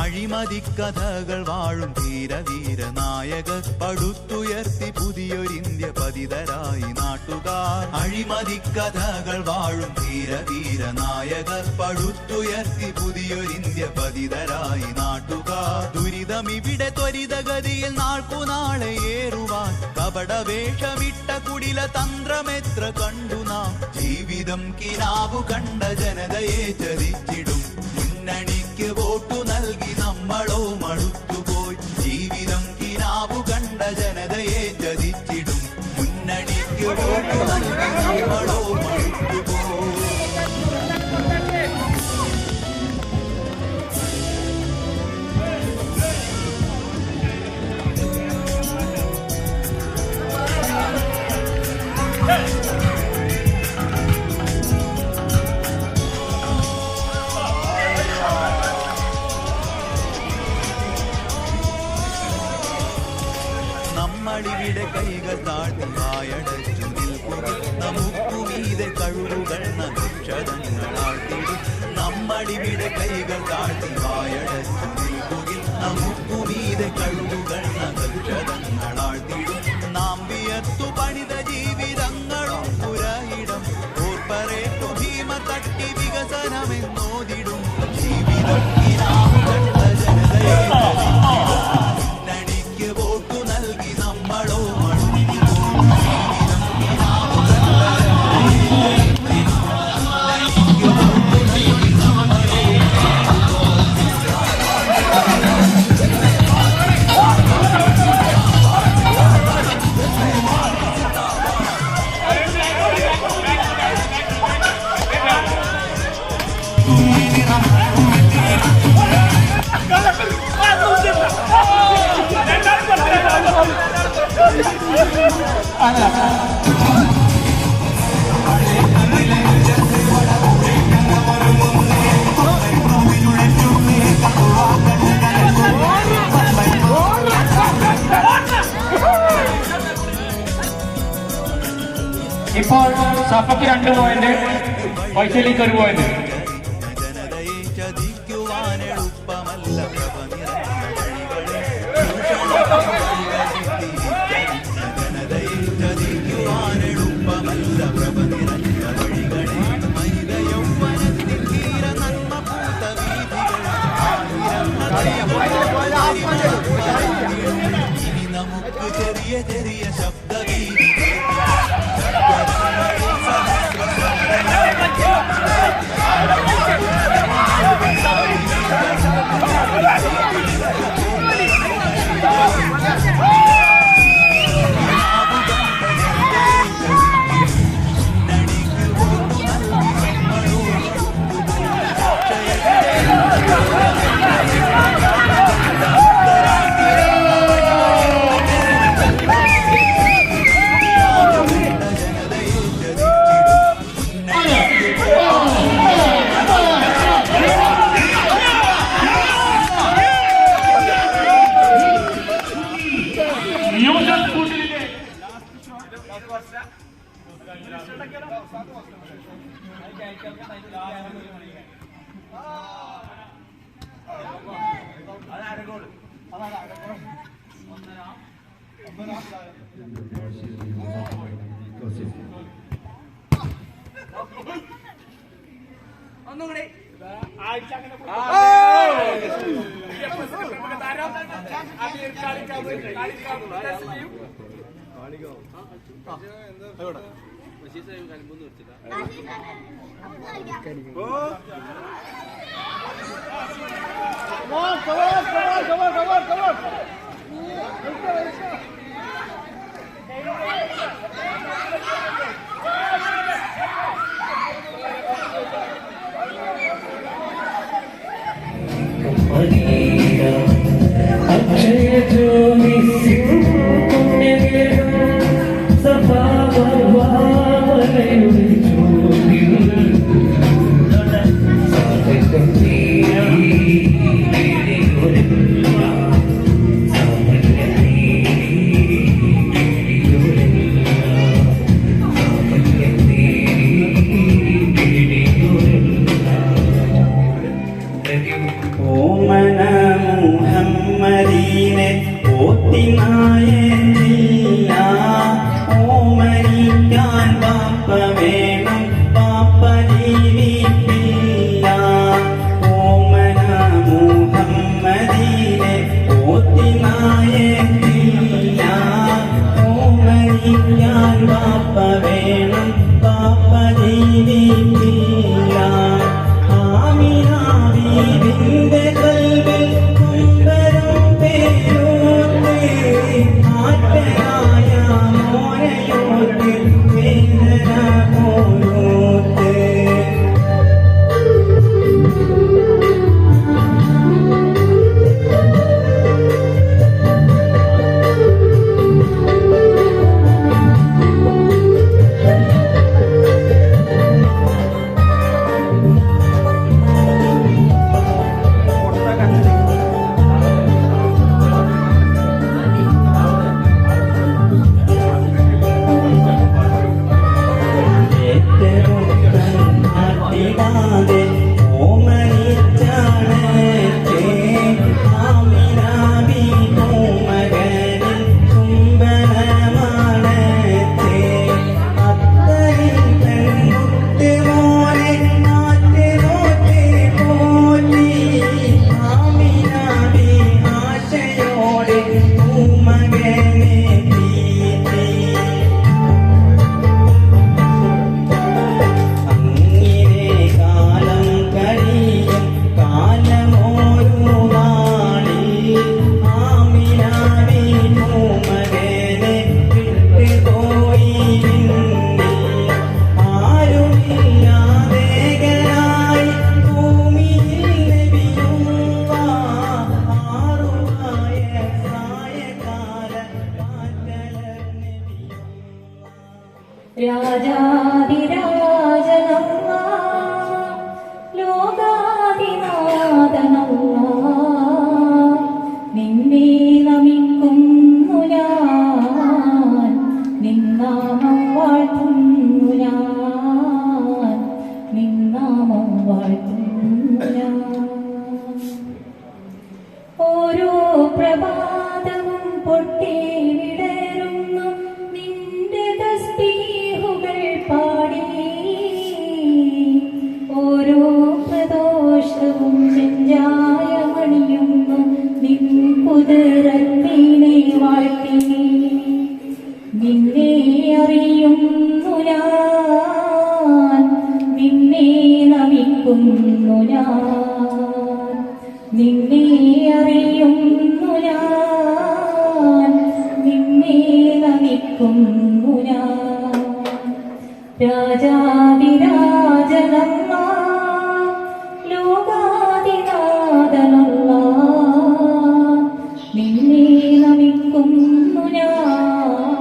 അഴിമതിക്കഥകൾ വാഴും ധീരധീര നായകർ പടുത്തുയർത്തി പുതിയൊരിന്ത്യ പതിതരായി നാട്ടുകാർ. അഴിമതിക്കഥകൾ വാഴും ധീരധീര നായകർ പടുത്തുയർത്തി പുതിയൊരിന്ത്യ പതിതരായി നാട്ടുകാർ. ദുരിതമിവിടെ ത്വരിതഗതിയിൽ നാൾക്കുനാളെ ഏറുവാൻ കപടവേഷമിട്ട കുടില തന്ത്രമെത്ര കണ്ടു നാം. ജീവിതം കിനാവു കണ്ട ജനതയെ ചതിച്ചിടും മുന്നണിക്ക് വോട്ടു നൽകി നമ്മളോ മടുത്തുപോയി. ജീവിതം കിനാവു കണ്ട ജനതയെ ചതിച്ചിടും മുന്നണിക്ക് വോട്ടു നൽകി നമ്മളോ മടുത്തുപോയി. നമ്മളിവിടെ കൈകൾ താഴ്ത്തി വായടച്ചു നിൽക്കുക നമുക്കുമീതെ കഴിവുകൾ നക്ഷതങ്ങളാട്ടിടും നമ്മളിവിടെ കൈകൾ താഴ്ത്തി വായടച്ചു നിൽക്കുക നമുക്കുമീതെ കഴിവുകൾ നക്ഷതങ്ങളാട്ടിടും നാം വിയർത്തു പണിത ജീവിതങ്ങളും പുരയിടം കോർപ്പറേറ്റ് ഭീമ തട്ടി വികസനമെന്നോതിടും ജീവിതം മുന്നണിക്ക് വോട്ടു നൽകി നമ്മളോ ഇപ്പോൾ സഭയ്ക്ക് 2 പോയിന്റ്, വൈശാലിക്ക് 1 പോയിന്റ്. ജനതയെ ചതിക്കുവാനെളുപ്പമല്ല പ്രഭ ജനതയെ ചതിക്കുവാനെളുപ്പമല്ല പ്രഭ നിറഞ്ഞ വഴികളെ മൈത യൗവനത്തിൽ തീര നന്മ പൂത്ത വീതികൾ ഇനി നമുക്ക് ചെറിയ ചെറിയ ശബ്ദവീതി Thank you. രാജാതിരാജനല്ല ലോകാതിനാഥനല്ല നിന്നെ നമിക്കുന്നു ഞാൻ നിന്നാമം വാഴ്ത്തുന്നു ഞാൻ നിന്നാമം വാഴ്ത്തുന്നു ഞാൻ ഓരോ പ്രഭാതവും പൊട്ടി വിടരുന്നു നിന്റെ തസ്ബീഹുകൾ പാടി ഓരോ പ്രദോഷവും നെഞ്ചായമണിയുന്നു നിൻ കുതിരത്തിനെ വാഴ്ത്തി നിന്നെ അറിയുന്നു ഞാൻ നിന്നെ നമിക്കുന്നു ഞാൻ നിന്നെ അറിയുന്നു ഞാൻ നിന്നെ നമിക്കുന്നു ഞാൻ രാജാതിരാജനല്ല ലോകാതിനാഥനല്ല നിന്നെ നമിക്കുന്നു ഞാൻ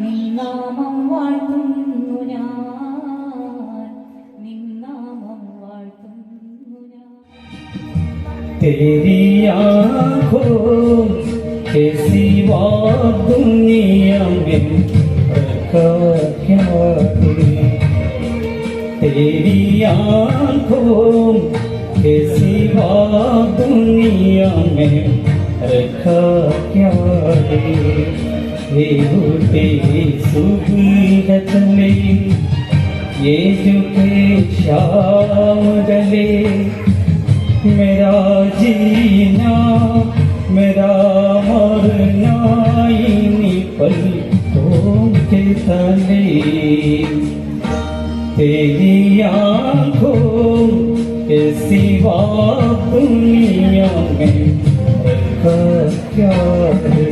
നിന്നാമം വാഴ്ത്തുന്നു ഞാൻ നിന്നാമം വാഴ്ത്തുന്നു ഞാൻ तेरी आँखों के सिवा दुनिया में रखा क्या है तेरी आँखों के सिवा दुनिया में रखा क्या है ये होते सुबह चले ये जो के शाम डले मेरा जीना मेरा मरना इन्हीं पलकों के तले तेरी आँखों के सिवा दुनिया में रखा क्या है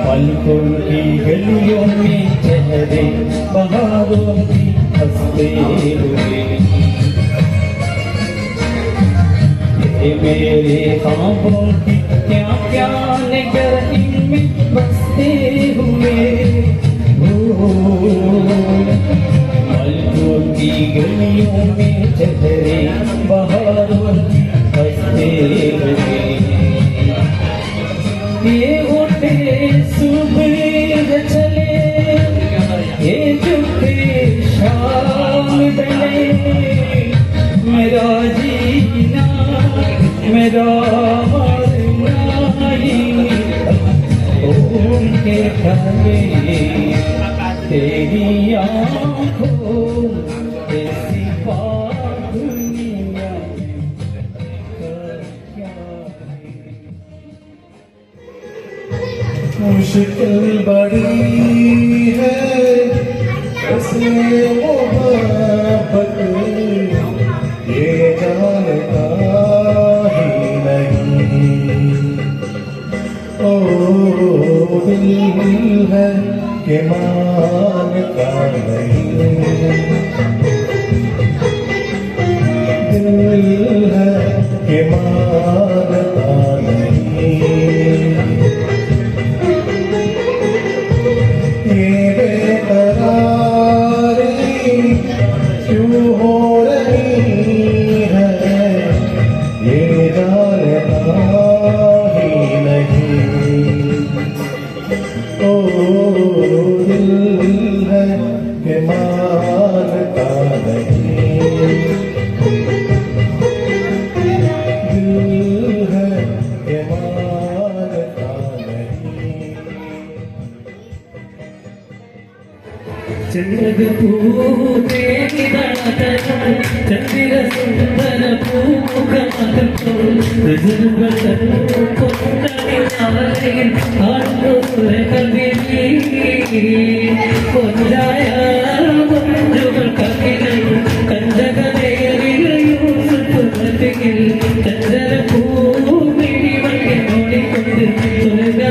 पलकों की गलियों में चेहरे बहारों की हंसते हुए ये मेरे ख्वाबों की क्या क्या नगर इनमें बसते हुए पलकों की गलियों में चेहरे बहारों की हंसते हुए ये होते सुबह चले ये झुके शाम डले मेरा जीना मेरा मरना उनके तले तेरी आँखों के सिवा दुनिया मुश्किल बड़ी है उसमें मोहब्बत ये जानता ही नहीं ओ दिल है कि मानता नहीं दिल है कि मानता नहीं ये बेकरारी क्यों हो रही है ये जानता ही नहीं ओ दिल है कि मानता नहीं दिल है कि मानता नहीं चंद्रपूरे चंद्र सुंदर चंद्र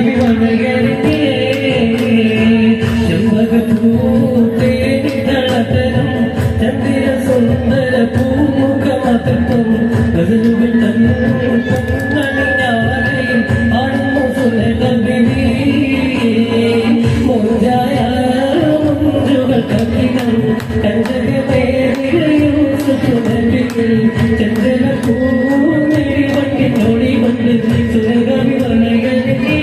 ഗസലുകൾ തന്നണിഞ്ഞാലയിൽ ആടുന്നു സുലകബിനി മോജായ മുഞ്ചുകൾ കവിതം കഞ്ചകമേറിയൂസുലബിൽ ചന്ദ്രന പൂമിഴി വണ്ടിനോടി കൊണ്ട് സുലകബി വനകനെ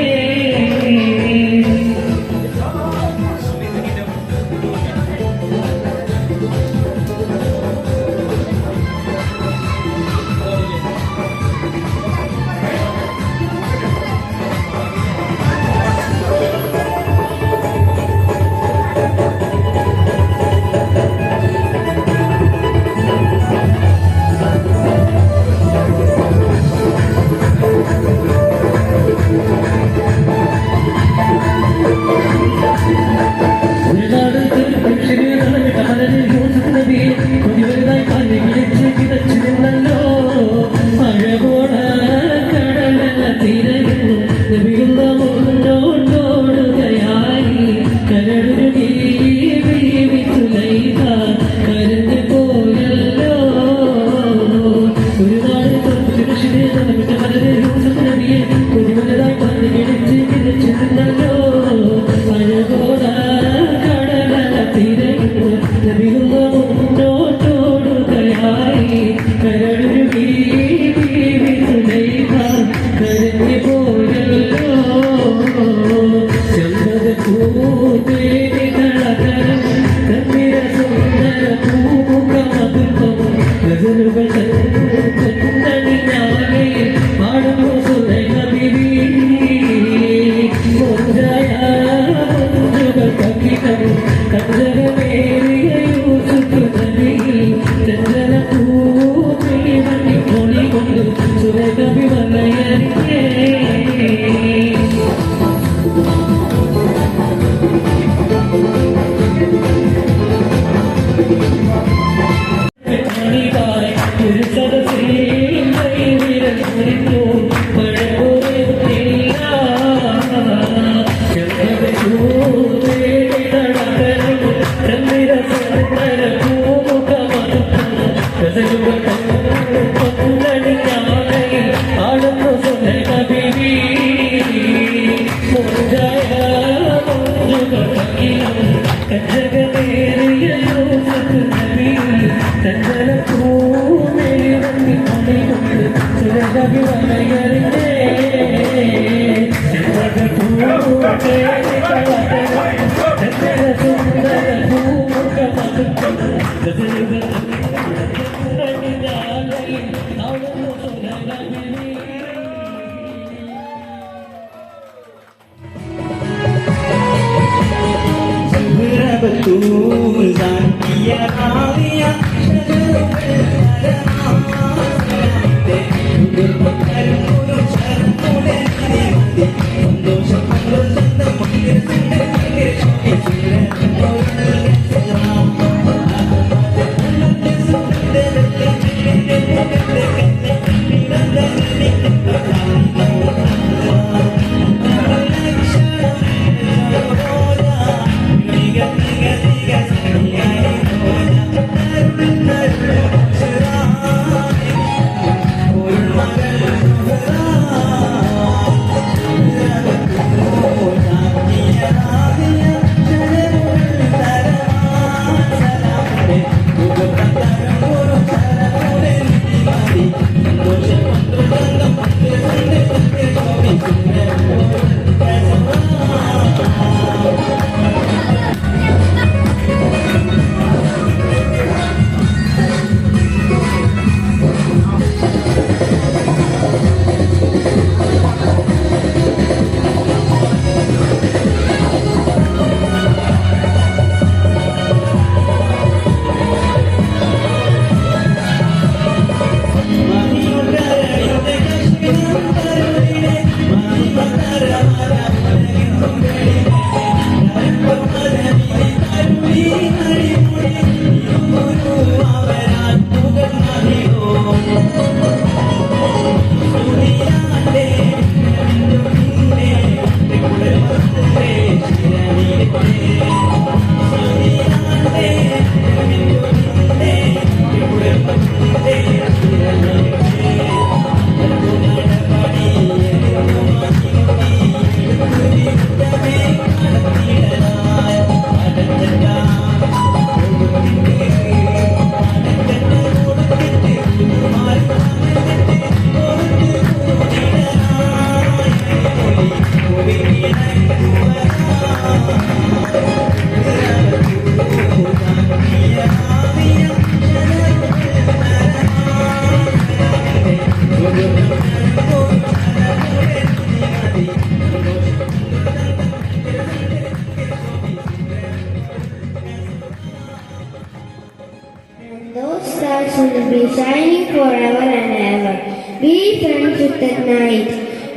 Those stars will be shining forever and ever. Be friends with the night.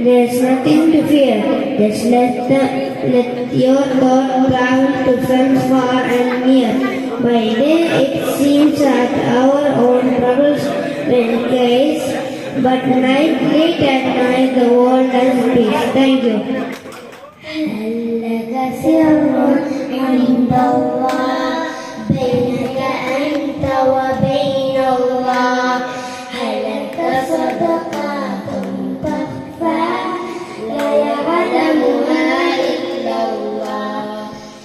There's nothing to fear. Just let your thought travel to friends far and near. By day it seems that our own troubles will case, but late at night the world has peace. Thank you. لك سر عند الله بينك أنت وبين الله هل لك صدقات تخفى لا يعلمها إلا الله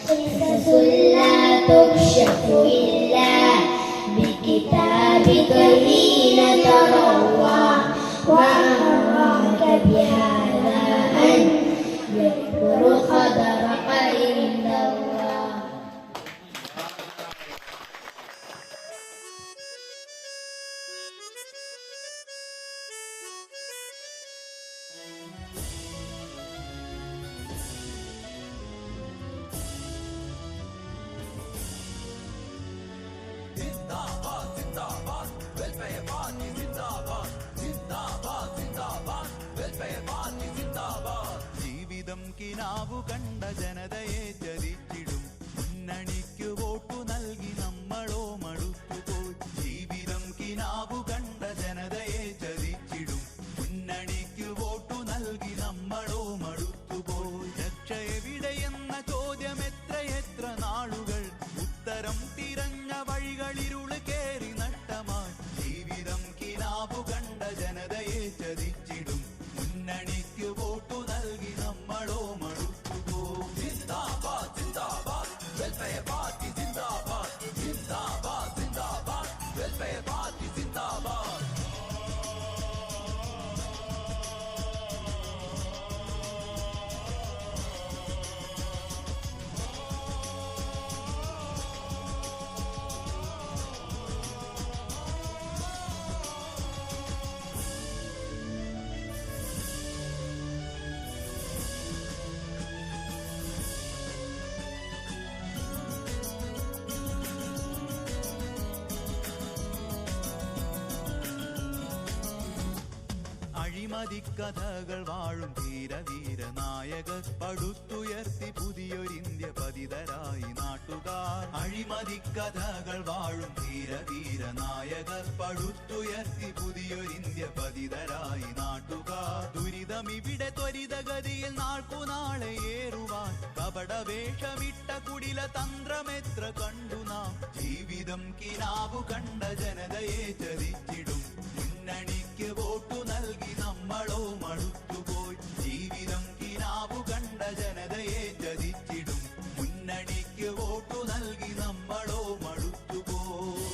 قصص لا تكشف إلا بكتابك حين تروى وأمرك بهذا أن يذكر قدرك عند الله. ജീവിതം കിനാവു കണ്ട ജനതയെ ചതിച്ചിടും മുന്നണിക്ക് vote നൽകി നമ്മളോ മടുത്തുപോയി. ജീവിതം കിനാവു കണ്ട ജനതയെ ചതിച്ചിടും മുന്നണിക്ക് വോട്ടു നൽകി നമ്മളോ മടുത്തുപോയി. രക്ഷ എവിടെയെന്ന ചോദ്യം എത്രയെത്ര നാളുകൾ ഉത്തരം തിരഞ്ഞ വഴികളിരുള് കേറി നഷ്ടമായി. ജീവിതം കിനാവു കണ്ട ജനതയെ ചതിച്ചിടും മുന്നണിക്ക് വോട്ടു നൽകി നമ്മളോ മടുത്തുപോയി. ജിന്ദാബാദ് ജിന്ദാബാദ് വെൽഫെയർ പാർട്ടി ജിന്ദാബാദ് ജിന്ദാബാദ് ജിന്ദാബാദ് വെൽഫെയർ പാർട്ടി ജിന്ദാബാദ്. അഴിമതിക്കഥകൾ വാഴും ധീരവീര നായകർ പടുത്തുയർത്തി പുതിയൊരിന്ത്യ പതിതരായി നാട്ടുകാർ. അഴിമതിക്കഥകൾ വാഴും ധീരവീര നായകർ പടുത്തുയർത്തി പുതിയൊരിന്ത്യ പതിതരായി നാട്ടുകാർ. ദുരിതമിവിടെ ത്വരിതഗതിയിൽ നാൾക്കുനാളെ ഏറുവാൻ കപടവേഷമിട്ട കുടില തന്ത്രമെത്ര കണ്ടു നാം. ജീവിതം കിനാവു കണ്ട ജനതയെ ചതിച്ചിടും മുന്നണിക്ക് വോട്ടു നൽകി നമ്മളോ മടുത്തുപോയി. ജീവിതം കിനാവു കണ്ട ജനതയെ ചതിച്ചിടും മുന്നണിക്ക് വോട്ടു നൽകി നമ്മളോ മടുത്തുപോയി.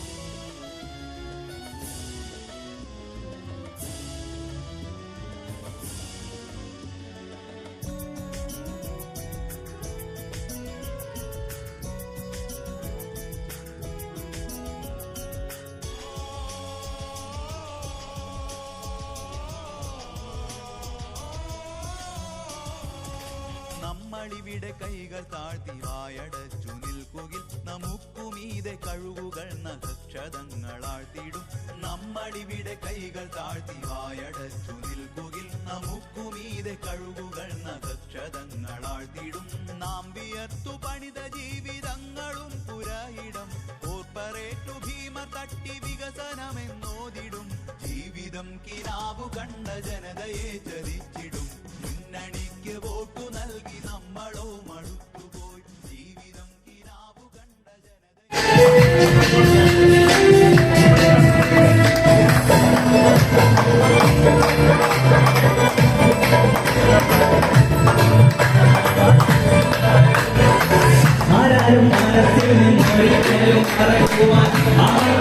നമ്മളിവിടെ കൈകൾ താഴ്ത്തി വായടച്ചു നിൽക്കുകിൽ നമുക്കുമീതെ കഴുകുകൾ നക്ഷതങ്ങളാഴ്ത്തിടും. നമ്മളിവിടെ കൈകൾ താഴ്ത്തി വായടച്ചു നിൽക്കുകിൽ നമുക്കുമീതെ കഴുകുകൾ നക്ഷതങ്ങളാഴ്ത്തിടും. നാം വിയർത്തു പണിത ജീവിതങ്ങളും പുരയിടം കോർപ്പറേറ്റു ഭീമ തട്ടി വികസനമെന്നോതിടും. ജീവിതം കിനാവു കണ്ട ജനതയെ ചതിച്ചിടും മുന്നണിക്ക് വോട്ടു നൽകി നമ്മളോ മടുത്തുപോയി. ജീവിതം കിനാവു കണ്ട ആരാരും മനസ്സിൽ നിന്നൊരിക്കലും മറക്കുവാൻ ആരാ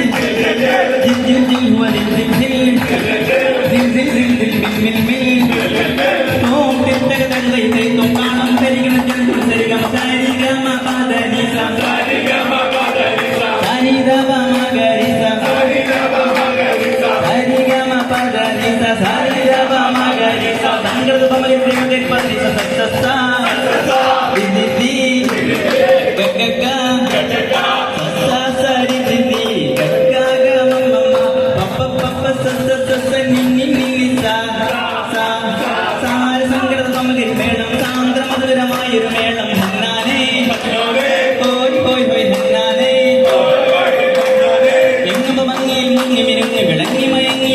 ജിൽ ജിൽ ഹുവ ജിൽ ജിൽ ജിൽ ജിൽ ജിൽ ജിൽ ജിൽ മിൽ മിൽ മിൽ ഓം തിത്തക തങ്കൈ തൈ കാണാം തരികണ ജന്തു തരികം സാരിഗമ പദനി സാരിഗമ പദനി സാരിദവ മഗരിസ സാരിദവ മഗരിസ സാരിഗമ പദനി സാരിദവ മഗരിസ സംഗത പമലി പ്രിയദേ പദനി സസസ ദിദി ഗഗഗ ഗഗഗ സസ സരി ദിദി ഗഗഗ മമ്മ പപ്പ പപ്പ സസ സസ നിന്നി നിന്നി സാ സാ സാര സംഗത പമലി മേളം സാന്ദ്ര മധുരമായൊരു മേളം ഹന്നാനേ ഹോയ് ഹോയ് ഹോയ് ഹന്നാനേ എങ്ങും മങ്ങിയിൽ മുങ്ങി മിനുങ്ങി വിളങ്ങി മയങ്ങി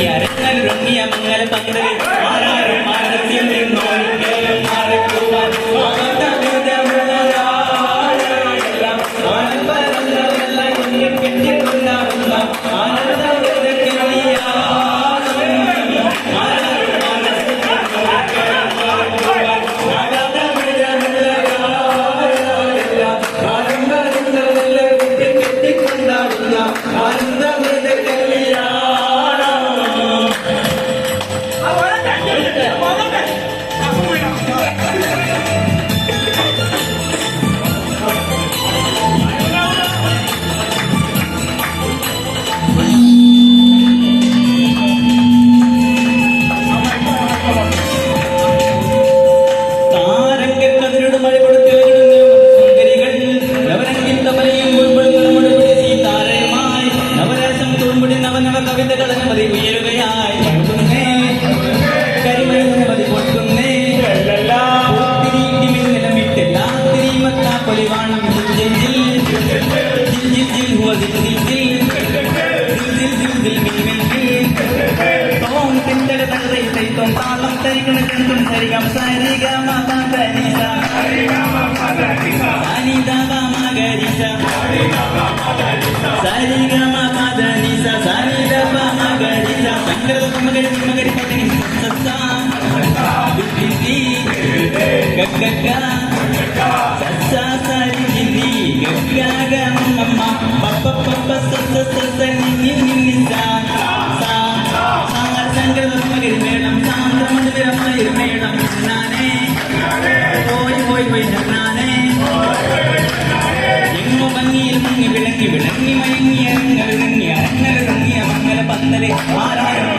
അരങ്ങൾ ഇറങ്ങിയ മംഗല പന്തലിൽ ആരാരും മാനസ്യം നിന്നോൾ വിളങ്ങി മയങ്ങിയ മംഗല പന്തലെ ആരാരും